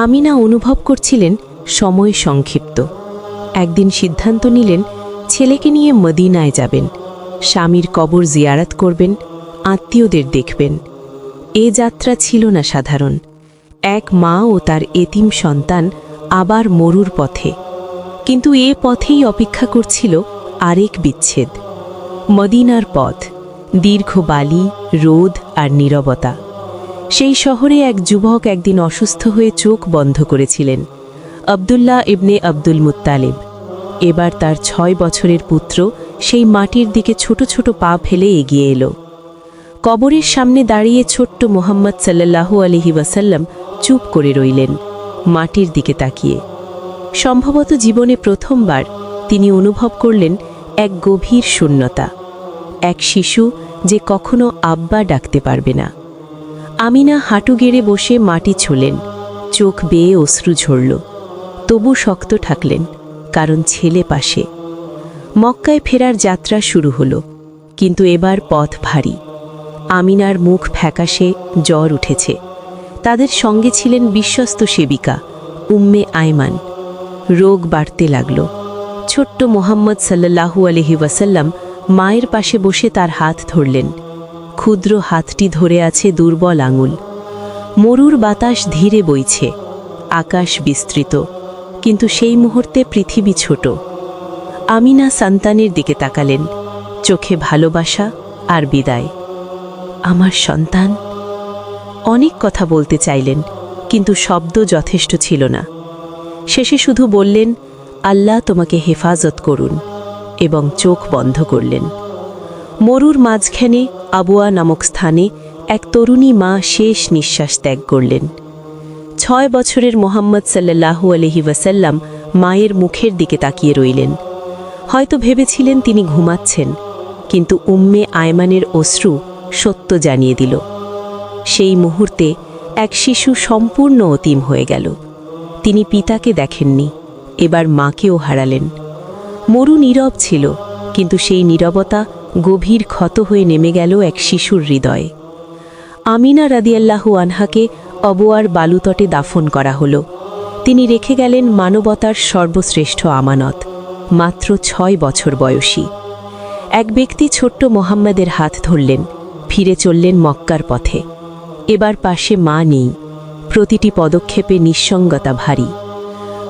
Speaker 1: আমিনা অনুভব করছিলেন সময় সংক্ষিপ্ত। একদিন সিদ্ধান্ত নিলেন ছেলেকে নিয়ে মদিনায় যাবেন, স্বামীর কবর জিয়ারত করবেন, আত্মীয়দের দেখবেন। এ যাত্রা ছিল না সাধারণ। এক মা ও তার এতিম সন্তান আবার মরুর পথে, কিন্তু এ পথেই অপেক্ষা করছিল আরেক বিচ্ছেদ। মদিনার পথ, দীর্ঘ বালি, রোদ আর নীরবতা। সেই শহরে এক যুবক একদিন অসুস্থ হয়ে চোখ বন্ধ করেছিলেন, আব্দুল্লাহ ইবনে আব্দুল মুত্তালিব। এবার তার 6 বছরের পুত্র সেই মাটির দিকে ছোট ছোট পা ফেলে এগিয়ে এলো। কবরের সামনে দাঁড়িয়ে ছোট্ট মুহাম্মদ সাল্লাল্লাহু আলাইহি ওয়াসাল্লাম চুপ করে রইলেন, মাটির দিকে তাকিয়ে। সম্ভবত জীবনে প্রথমবার তিনি অনুভব করলেন এক গভীর শূন্যতা, এক শিশু যে কখনো আব্বা ডাকতে পারবে না। আমিনা হাঁটু গেড়ে বসে মাটি ছোলেন, চোখ বেয়ে অশ্রু ঝরল, তবু শক্ত থাকলেন, কারণ ছেলে পাশে। মক্কায় ফেরার যাত্রা শুরু হলো, কিন্তু এবার পথ ভারী। আমিনার মুখ ফ্যাকাশে, জ্বর উঠেছে। তাদের সঙ্গে ছিলেন বিশ্বস্ত সেবিকা উম্মে আয়মান। রোগ বাড়তে লাগল। ছোট্ট মুহাম্মদ সাল্লাল্লাহু আলাইহি ওয়াসাল্লাম মায়ের পাশে বসে তার হাত ধরলেন। ক্ষুদ্র হাতটি ধরে আছে দুর্বল আঙুল। মরুর বাতাস ধীরে বইছে, আকাশ বিস্তৃত, কিন্তু সেই মুহূর্তে পৃথিবী ছোট। আমিনা সন্তানের দিকে তাকালেন, চোখে ভালোবাসা আর বিদায়। আমার সন্তান। অনেক কথা বলতে চাইলেন, কিন্তু শব্দ যথেষ্ট ছিল না। শেষে শুধু বললেন, আল্লাহ তোমাকে হেফাজত করুন, এবং চোখ বন্ধ করলেন। মরুর মাঝখানে আবুয়া নামক স্থানে এক তরুণী মা শেষ নিঃশ্বাস ত্যাগ করলেন। 6 বছরের মোহাম্মদ সাল্লাল্লাহু আলাইহি ওয়াসাল্লাম মায়ের মুখের দিকে তাকিয়ে রইলেন। হয়তো ভেবেছিলেন তিনি ঘুমাচ্ছেন, কিন্তু উম্মে আয়মানের অশ্রু সত্য জানিয়ে দিল। সেই মুহূর্তে এক শিশু সম্পূর্ণ অতীম হয়ে গেল। তিনি পিতাকে দেখেননি, এবার মাকেও হারালেন। মরু নীরব ছিল, কিন্তু সেই নীরবতা গভীর ক্ষত হয়ে নেমে গেল এক শিশুর হৃদয়ে। আমিনা রাদিয়াল্লাহু আনহাকে অবওয়ার বালুতটে দাফন করা হলো। তিনি রেখে গেলেন মানবতার সর্বশ্রেষ্ঠ আমানত, মাত্র 6 বছর বয়সী। এক ব্যক্তি ছোট্ট মোহাম্মদের হাত ধরলেন, ফিরে চললেন মক্কার পথে। এবার পাশে মা নেই, প্রতিটি পদক্ষেপে নিঃসঙ্গতা ভারী।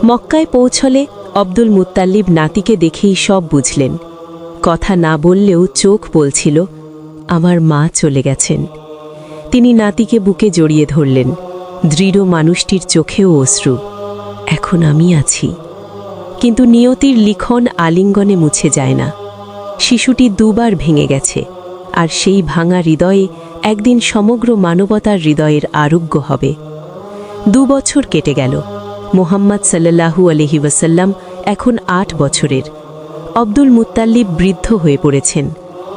Speaker 1: মক্কায় পৌঁছলে আব্দুল মুত্তালিব নাতিকে দেখেই সব বুঝলেন। কথা না বললেও চোখ বলছিল, আমার মা চলে গেছেন। তিনি নাতিকে বুকে জড়িয়ে ধরলেন, দৃঢ় মানুষটির চোখেও অশ্রু। এখন আমি আছি। কিন্তু নিয়তির লিখন আলিঙ্গনে মুছে যায় না। শিশুটি 2 বার ভেঙে গেছে, আর সেই ভাঙা হৃদয়ে একদিন সমগ্র মানবতার হৃদয়ের আরোগ্য হবে। 2 বছর কেটে গেল। মুহাম্মদ সাল্লাল্লাহু আলাইহি ওয়াসাল্লাম এখন 8 বছরের। আব্দুল মুত্তালিব বৃদ্ধ হয়ে পড়েছেন,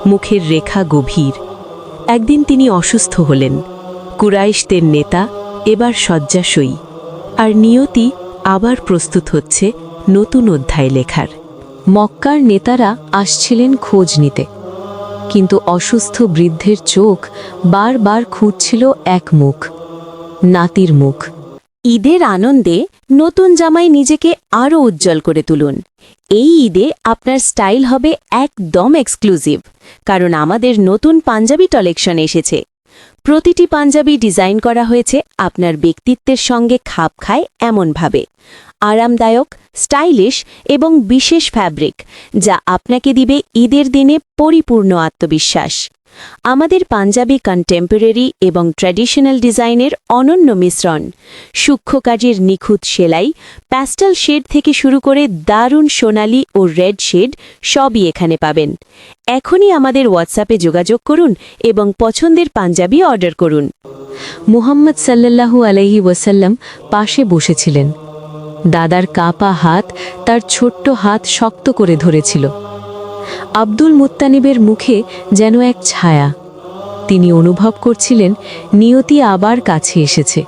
Speaker 1: মুখের রেখা গভীর। একদিন তিনি অসুস্থ হলেন। কুরাইশদের নেতা এবার শয্যাশয়ী, আর নিয়তি আবার প্রস্তুত হচ্ছে নতুন অধ্যায় লেখার। মক্কার নেতারা আসছিলেন খোঁজ নিতে। কিন্তু অসুস্থ বৃদ্ধের চোখ বারবার খুঁজছিল এক মুখ, নাতির মুখ। ঈদের আনন্দে নতুন জামায় নিজেকে আরও উজ্জ্বল করে তুলুন। এই ঈদে আপনার স্টাইল হবে একদম এক্সক্লুসিভ, কারণ আমাদের নতুন পাঞ্জাবি কালেকশন এসেছে। প্রতিটি পাঞ্জাবি ডিজাইন করা হয়েছে আপনার ব্যক্তিত্বের সঙ্গে খাপ খায় এমনভাবে। আরামদায়ক, স্টাইলিশ এবং বিশেষ ফ্যাব্রিক, যা আপনাকে দিবে ঈদের দিনে পরিপূর্ণ আত্মবিশ্বাস। আমাদের পাঞ্জাবি কন্টেম্পোরারি এবং ট্র্যাডিশনাল ডিজাইনের অনন্য মিশ্রণ, সূক্ষ্ম কাজের নিখুঁত সেলাই, প্যাস্টেল শেড থেকে শুরু করে দারুণ সোনালি ও রেড শেড সবই এখানে পাবেন। এখনই আমাদের হোয়াটসঅ্যাপে যোগাযোগ করুন এবং পছন্দের পাঞ্জাবি অর্ডার করুন। মুহাম্মদ সাল্লাল্লাহু আলাইহি ওয়াসাল্লাম পাশে বসেছিলেন। দাদার কাপা হাত তার ছোট্ট হাত শক্ত করে ধরেছিল। আব্দুল মুত্তালিবের মুখে যেন এক ছায়া। তিনি অনুভব করছিলেন নিয়তি আবার কাছে এসেছে।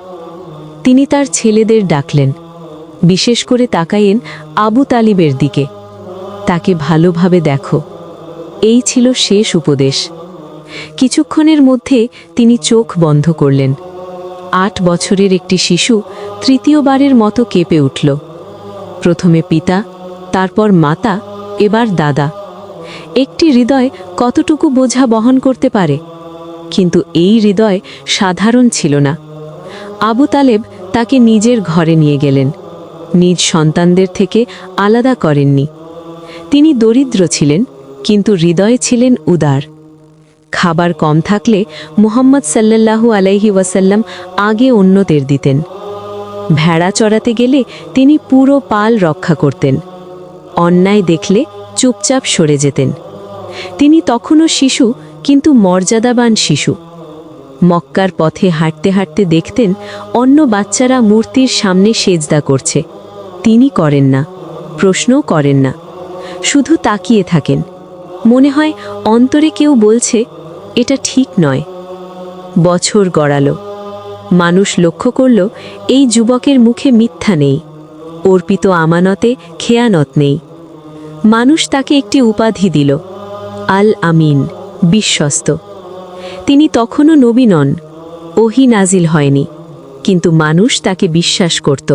Speaker 1: তিনি তার ছেলেদের ডাকলেন, বিশেষ করে তাকাইয়েন আবু তালিবের দিকে। তাকে ভালোভাবে দেখো। এই ছিল শেষ উপদেশ। কিছুক্ষণের মধ্যে তিনি চোখ বন্ধ করলেন। 8 বছরের একটি শিশু তৃতীয়বারের মতো কেঁপে উঠল। প্রথমে পিতা, তারপর মাতা, এবার দাদা। একটি হৃদয় কতটুকু বোঝা বহন করতে পারে? কিন্তু এই হৃদয় সাধারণ ছিল না। আবু তালেব তাকে নিজের ঘরে নিয়ে গেলেন। নিজ সন্তানদের থেকে আলাদা করেননি। তিনি দরিদ্র ছিলেন, কিন্তু হৃদয়ে ছিলেন উদার। খাবার কম থাকলে মুহাম্মদ সাল্লাল্লাহু আলাইহি ওয়াসাল্লাম আগে অন্যদের দিতেন। ভেড়া চড়াতে গেলে তিনি পুরো পাল রক্ষা করতেন। অন্যায় দেখলে চুপচাপ সরে যেতেন। তিনি তখনও শিশু, কিন্তু মর্যাদাবান শিশু। মক্কার পথে হাঁটতে হাঁটতে দেখতেন অন্য বাচ্চারা মূর্তির সামনে সেজদা করছে। তিনি করেন না, প্রশ্নও করেন না, শুধু তাকিয়ে থাকেন। মনে হয় অন্তরে কেউ বলছে, এটা ঠিক নয়। বছর গড়ালো। মানুষ লক্ষ্য করল এই যুবকের মুখে মিথ্যা নেই, অর্পিত আমানতে খেয়ানত নেই। মানুষ তাকে একটি উপাধি দিল, আল আমিন, বিশ্বস্ত। তিনি তখনও নবী নন, ওহী নাজিল হয়নি, কিন্তু মানুষ তাকে বিশ্বাস করত।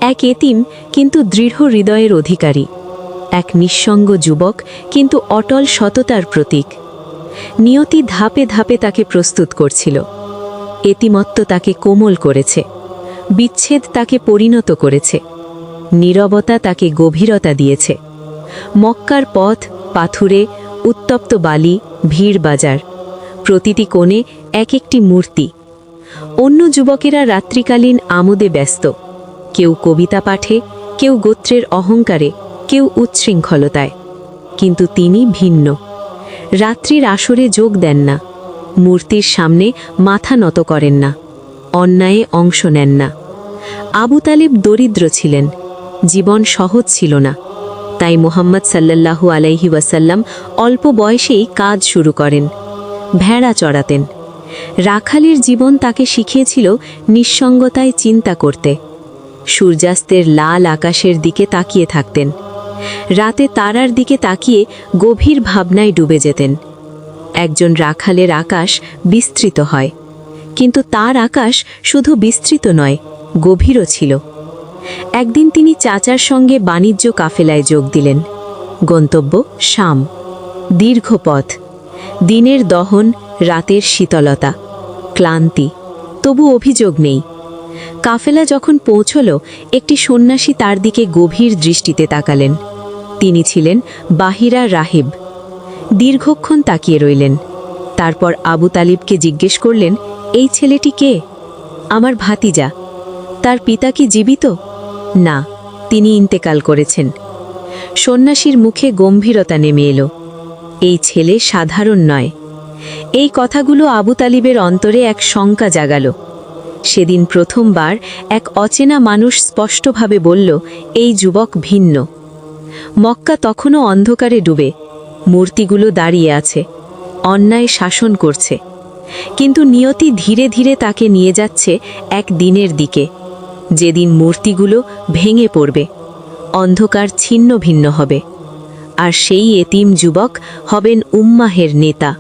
Speaker 1: এক এতিম কিন্তু দৃঢ় হৃদয়ের অধিকারী, এক নিঃসঙ্গ যুবক কিন্তু অটল সততার প্রতীক। নিয়তি ধাপে ধাপে তাকে প্রস্তুত করছিল। এতিমত্ব তাকে কোমল করেছে, বিচ্ছেদ তাকে পরিণত করেছে, নীরবতা তাকে গভীরতা দিয়েছে। মক্কার পথ পাথুরে, উত্তপ্ত বালি, ভিড় বাজার, প্রতিটি কোণে এক একটি মূর্তি। অন্য যুবকেরা রাত্রিকালীন আমোদে ব্যস্ত, কেউ কবিতা পাঠে, কেউ গোত্রের অহংকারে, কেউ উচ্ছৃঙ্খলতায়। কিন্তু তিনি ভিন্ন। রাত্রির আসরে যোগ দেন না, মূর্তির সামনে মাথা নত করেন না, অন্যায়ে অংশ নেন না। আবু তালিব দরিদ্র ছিলেন, জীবন সহজ ছিল না। তাই মুহাম্মদ সাল্লাল্লাহু আলাইহি ওয়াসাল্লাম অল্প বয়সেই কাজ শুরু করেন। ভেড়া চড়াতেন। রাখালির জীবন তাকে শিখিয়েছিল নিঃসঙ্গতায় চিন্তা করতে। সূর্যাস্তের লাল আকাশের দিকে তাকিয়ে থাকতেন। রাতে তারার দিকে তাকিয়ে গভীর ভাবনায় ডুবে যেতেন। একজন রাখালের আকাশ বিস্তৃত হয়, কিন্তু তার আকাশ শুধু বিস্তৃত নয়, গভীরও ছিল। একদিন তিনি চাচার সঙ্গে বাণিজ্য কাফেলায় যোগ দিলেন। গন্তব্য শাম। দীর্ঘ পথ, দিনের দহন, রাতের শীতলতা, ক্লান্তি, তবু অভিযোগ নেই। কাফেলা যখন পৌঁছল, একটি সন্ন্যাসী তার দিকে গভীর দৃষ্টিতে তাকালেন। তিনি ছিলেন বাহিরা রাহিব। দীর্ঘক্ষণ তাকিয়ে রইলেন। তারপর আবু তালিবকে জিজ্ঞেস করলেন, এই ছেলেটি কে? আমার ভাতিজা। তার পিতা কি জীবিত? না, তিনি ইন্তেকাল করেছেন। সন্ন্যাসীর মুখে গম্ভীরতা নেমে এলো। এই ছেলে সাধারণ নয়। এই কথাগুলো আবু তালিবের অন্তরে এক শঙ্কা জাগালো। সেদিন প্রথমবার এক অচেনা মানুষ স্পষ্টভাবে বলল, এই যুবক ভিন্ন। মক্কা তখনও অন্ধকারে ডুবে। মূর্তিগুলো দাঁড়িয়ে আছে, অন্যায় শাসন করছে। কিন্তু নিয়তি ধীরে ধীরে তাকে নিয়ে যাচ্ছে এক দিনের দিকে, যেদিন মূর্তিগুলো ভেঙে পড়বে, অন্ধকার ছিন্ন ভিন্ন হবে,
Speaker 2: আর সেই এতিম যুবক হবেন উম্মাহের নেতা।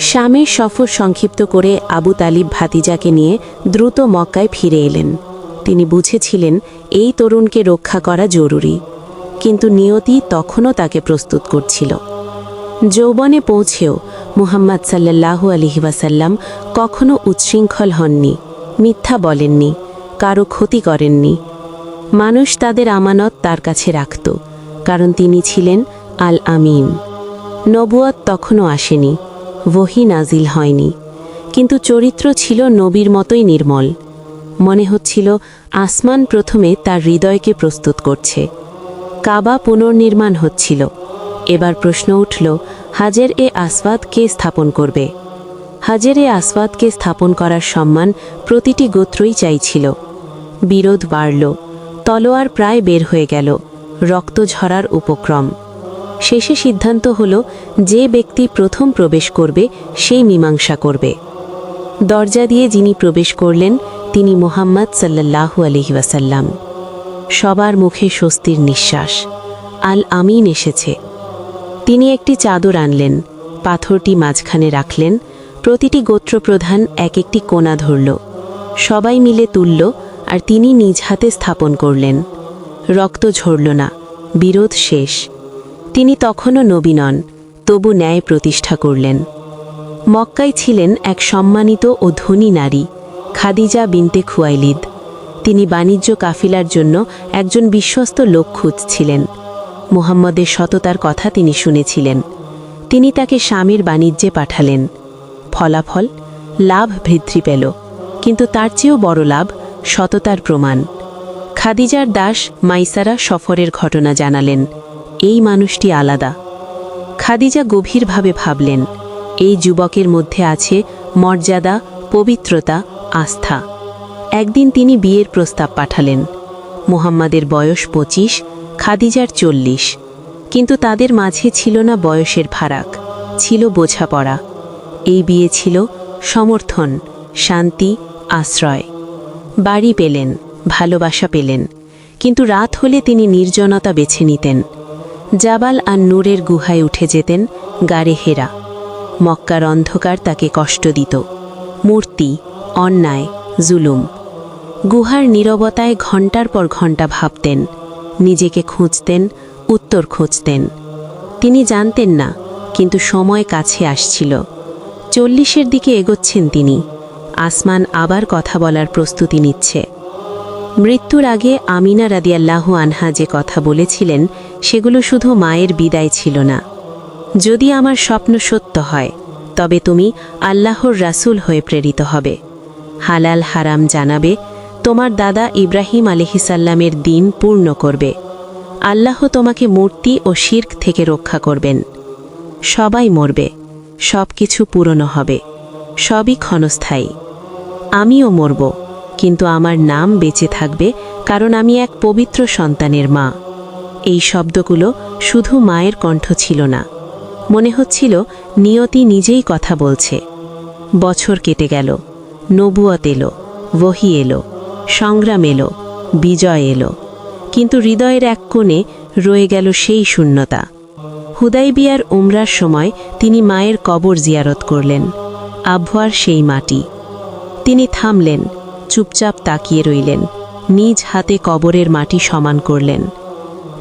Speaker 1: শামের সফর সংক্ষিপ্ত করে আবু তালিব ভাতিজাকে নিয়ে দ্রুত মক্কায় ফিরে এলেন। তিনি বুঝেছিলেন এই তরুণকে রক্ষা করা জরুরি, কিন্তু নিয়তি তখনও তাকে প্রস্তুত করছিল। যৌবনে পৌঁছেও মুহাম্মদ সাল্লাল্লাহু আলাইহি ওয়াসাল্লাম কখনো উচ্ছৃঙ্খল হননি, মিথ্যা বলেননি, কারো ক্ষতি করেননি। মানুষ তাদের আমানত তার কাছে রাখত, কারণ তিনি ছিলেন আল আমিন। নবুয়ত তখনও আসেনি, ওহী নাজিল হয়নি, কিন্তু চরিত্র ছিল নবীর মতোই নির্মল। মনে হচ্ছিল আসমান প্রথমে তার হৃদয়কে প্রস্তুত করছে। কাবা পুনর্নির্মাণ হচ্ছিল। এবার প্রশ্ন উঠল, হাজের এ আসওয়াদ কে স্থাপন করবে? হাজের এ আসওয়াদকে স্থাপন করার সম্মান প্রতিটি গোত্রই চাইছিল। বিরোধ বাড়ল, তলোয়ার প্রায় বের হয়ে গেল, রক্ত ঝরার উপক্রম। শেষে সিদ্ধান্ত হল, যে ব্যক্তি প্রথম প্রবেশ করবে সেই মীমাংসা করবে। দরজা দিয়ে যিনি প্রবেশ করলেন তিনি মুহাম্মদ সাল্লাল্লাহু আলাইহি ওয়াসাল্লাম। সবার মুখে স্বস্তির নিঃশ্বাস, আল আমিন এসেছে। তিনি একটি চাদর আনলেন, পাথরটি মাঝখানে রাখলেন, প্রতিটি গোত্রপ্রধান এক একটি কোণা ধরল, সবাই মিলে তুলল, আর তিনি নিজ হাতে স্থাপন করলেন। রক্ত ঝরল না, বিরোধ শেষ। তিনি তখনও নবী নন, তবু ন্যায় প্রতিষ্ঠা করলেন। মক্কায় ছিলেন এক সম্মানিত ও ধনী নারী, খাদিজা বিনতে খুয়াইলিদ। তিনি বাণিজ্য কাফিলার জন্য একজন বিশ্বস্ত লোক খুঁজছিলেন। মুহাম্মদের সততার কথা তিনি শুনেছিলেন। তিনি তাকে স্বামীর বাণিজ্যে পাঠালেন। ফলাফল, লাভ বৃদ্ধি পেল, কিন্তু তার চেয়েও বড় লাভ সততার প্রমাণ। খাদিজার দাস মাইসারা সফরের ঘটনা জানালেন, এই মানুষটি আলাদা। খাদিজা গভীরভাবে ভাবলেন, এই যুবকের মধ্যে আছে মর্যাদা, পবিত্রতা, আস্থা। একদিন তিনি বিয়ের প্রস্তাব পাঠালেন। মুহাম্মাদের বয়স 25, খাদিজার 40, কিন্তু তাদের মাঝে ছিল না বয়সের ফারাক, ছিল বোঝাপড়া। এই বিয়ে ছিল সমর্থন, শান্তি, আশ্রয়। বাড়ি পেলেন, ভালোবাসা পেলেন, কিন্তু রাত হলে তিনি নির্জনতা বেছে নিতেন। জাবাল আর নূরের গুহায় উঠে যেতেন, গাড়ে হেরা। মক্কার অন্ধকার তাকে কষ্ট দিত। মূর্তি, অন্যায়, জুলুম। গুহার নীরবতায় ঘণ্টার পর ঘণ্টা ভাবতেন, নিজেকে খুঁজতেন, উত্তর খুঁজতেন। তিনি জানতেন না, কিন্তু সময় কাছে আসছিল। 40-এর দিকে এগোচ্ছেন তিনি। আসমান আবার কথা বলার প্রস্তুতি নিচ্ছে। মৃত্যুর আগে আমিনা রাদিয়াল্লাহু আনহা যে কথা বলেছিলেন, সেগুলো শুধু মায়ের বিদায় ছিল না। যদি আমার স্বপ্ন সত্য হয়, তবে তুমি আল্লাহর রাসূল হয়ে প্রেরিত হবে। হালাল হারাম জানাবে, তোমার দাদা ইব্রাহিম আলাইহিসসালামের দিন পূর্ণ করবে। আল্লাহ তোমাকে মূর্তি ও শিরক থেকে রক্ষা করবেন। সবাই মরবে, সব কিছু পুরনো হবে, সবই ক্ষণস্থায়ী। আমিও মরব, কিন্তু আমার নাম বেঁচে থাকবে, কারণ আমি এক পবিত্র সন্তানের মা। এই শব্দগুলো শুধু মায়ের কণ্ঠ ছিল না, মনে হচ্ছিল নিয়তি নিজেই কথা বলছে। বছর কেটে গেল, নবুয়ত এলো, ওহী এলো, সংগ্রাম এলো, বিজয় এলো, কিন্তু হৃদয়ের এক কোণে রয়ে গেল সেই শূন্যতা। হুদাইবিয়ার উমরার সময় তিনি মায়ের কবর জিয়ারত করলেন, আবহাওয়ার সেই মাটি। তিনি থামলেন, চুপচাপ তাকিয়ে রইলেন, নিজ হাতে কবরের মাটি সমান করলেন।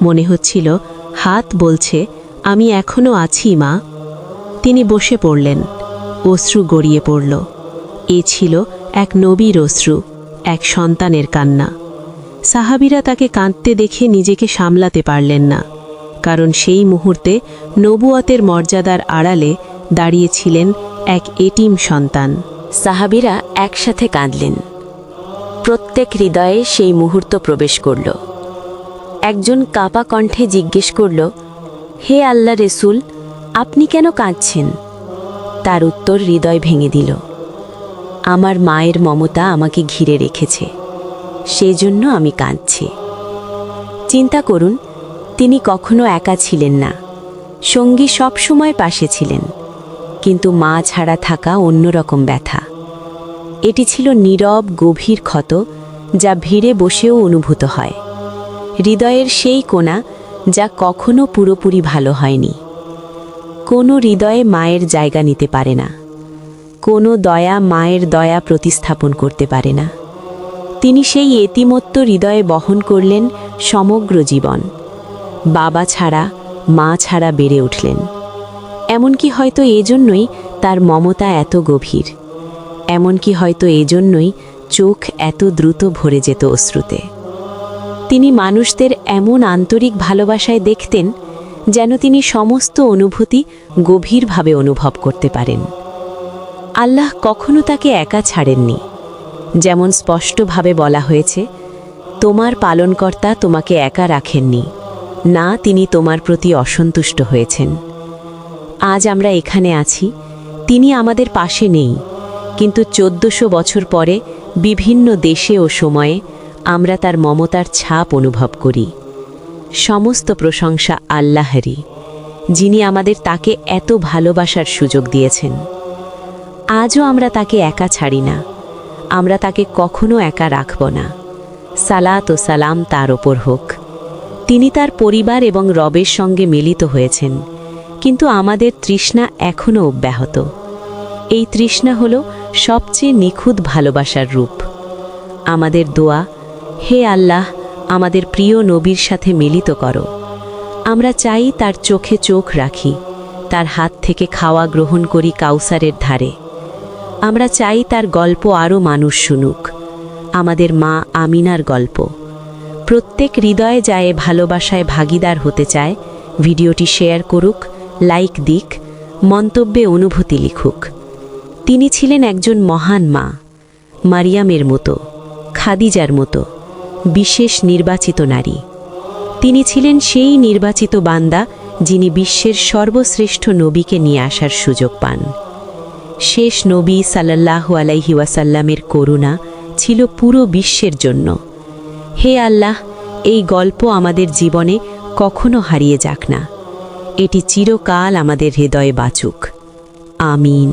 Speaker 1: মনে হচ্ছিল হাত বলছে, আমি এখনো আছি মা। তিনি বসে পড়লেন, অশ্রু গড়িয়ে পড়ল। এ ছিল এক নবীর অশ্রু, এক সন্তানের কান্না। সাহাবীরা তাকে কাঁদতে দেখে নিজেকে সামলাতে পারলেন না, কারণ সেই মুহূর্তে নবুয়তের মর্যাদার আড়ালে দাঁড়িয়েছিলেন এক এতিম সন্তান। সাহাবীরা একসাথে কাঁদলেন। প্রত্যেক হৃদয়ে সেই মুহূর্ত প্রবেশ করল। একজন কাঁপা কণ্ঠে জিজ্ঞেস করল, হে আল্লাহ রসুল, আপনি কেন কাঁদছেন? তার উত্তর হৃদয় ভেঙে দিল। আমার মায়ের মমতা আমাকে ঘিরে রেখেছে, সেজন্য আমি কাঁদছি। চিন্তা করুন, তিনি কখনো একা ছিলেন না, সঙ্গী সব সময় পাশে ছিলেন, কিন্তু মা ছাড়া থাকা অন্যরকম ব্যথা। এটি ছিল নীরব গভীর ক্ষত, যা ভিড়ে বসেও অনুভূত হয়। হৃদয়ের সেই কোণা যা কখনো পুরোপুরি ভালো হয়নি। কোনো হৃদয়ে মায়ের জায়গা নিতে পারে না, কোনো দয়া মায়ের দয়া প্রতিস্থাপন করতে পারে না। তিনি সেই এতিমত্ব হৃদয়ে বহন করলেন সমগ্র জীবন। বাবা ছাড়া মা ছাড়া বেড়ে উঠলেন। এমনকি হয়তো এজন্যই তার মমতা এত গভীর, এমনকি হয়তো এজন্যই চোখ এত দ্রুত ভরে যেত অশ্রুতে। তিনি মানুষদের এমন আন্তরিক ভালোবাসায় দেখতেন যেন তিনি সমস্ত অনুভূতি গভীরভাবে অনুভব করতে পারেন। আল্লাহ কখনো তাকে একা ছাড়েননি। যেমন স্পষ্টভাবে বলা হয়েছে, তোমার পালনকর্তা তোমাকে একা রাখেননি, না তিনি তোমার প্রতি অসন্তুষ্ট হয়েছেন। আজ আমরা এখানে আছি, তিনি আমাদের পাশে নেই, কিন্তু 1400 বছর পরে বিভিন্ন দেশে ও সময়ে আমরা তার মমতার ছাপ অনুভব করি। সমস্ত প্রশংসা আল্লাহরই, যিনি আমাদের তাকে এত ভালোবাসার সুযোগ দিয়েছেন। আজও আমরা তাকে একা ছাড়ি না, আমরা তাকে কখনো একা রাখব না। সালাত ও সালাম তার ওপর হোক। তিনি তার পরিবার এবং রবের সঙ্গে মিলিত হয়েছেন, কিন্তু আমাদের তৃষ্ণা এখনও অব্যাহত। এই তৃষ্ণা হল সবচেয়ে নিখুঁত ভালোবাসার রূপ। আমাদের দোয়া, হে আল্লাহ, আমাদের প্রিয় নবীর সাথে মিলিত করো। আমরা চাই তার চোখে চোখ রাখি, তার হাত থেকে খাওয়া গ্রহণ করি কাউসারের ধারে। আমরা চাই তার গল্প আরও মানুষ শুনুক, আমাদের মা আমিনার গল্প। প্রত্যেক হৃদয়ে যায় ভালোবাসায় ভাগীদার হতে চায়, ভিডিওটি শেয়ার করুক, লাইক দিক, মন্তব্যে অনুভূতি লিখুক। তিনি ছিলেন একজন মহান মা, মারিয়ামের মতো, খাদিজার মতো, বিশেষ নির্বাচিত নারী। তিনি ছিলেন সেই নির্বাচিত বান্দা যিনি বিশ্বের সর্বশ্রেষ্ঠ নবীকে নিয়ে আসার সুযোগ পান। শেষ নবী সাল্লাল্লাহু আলাইহি ওয়াসাল্লামের করুণা ছিল পুরো বিশ্বের জন্য। হে আল্লাহ, এই গল্প আমাদের জীবনে কখনো হারিয়ে যাক না, এটি চিরকাল আমাদের হৃদয়ে বাঁচুক। আমিন।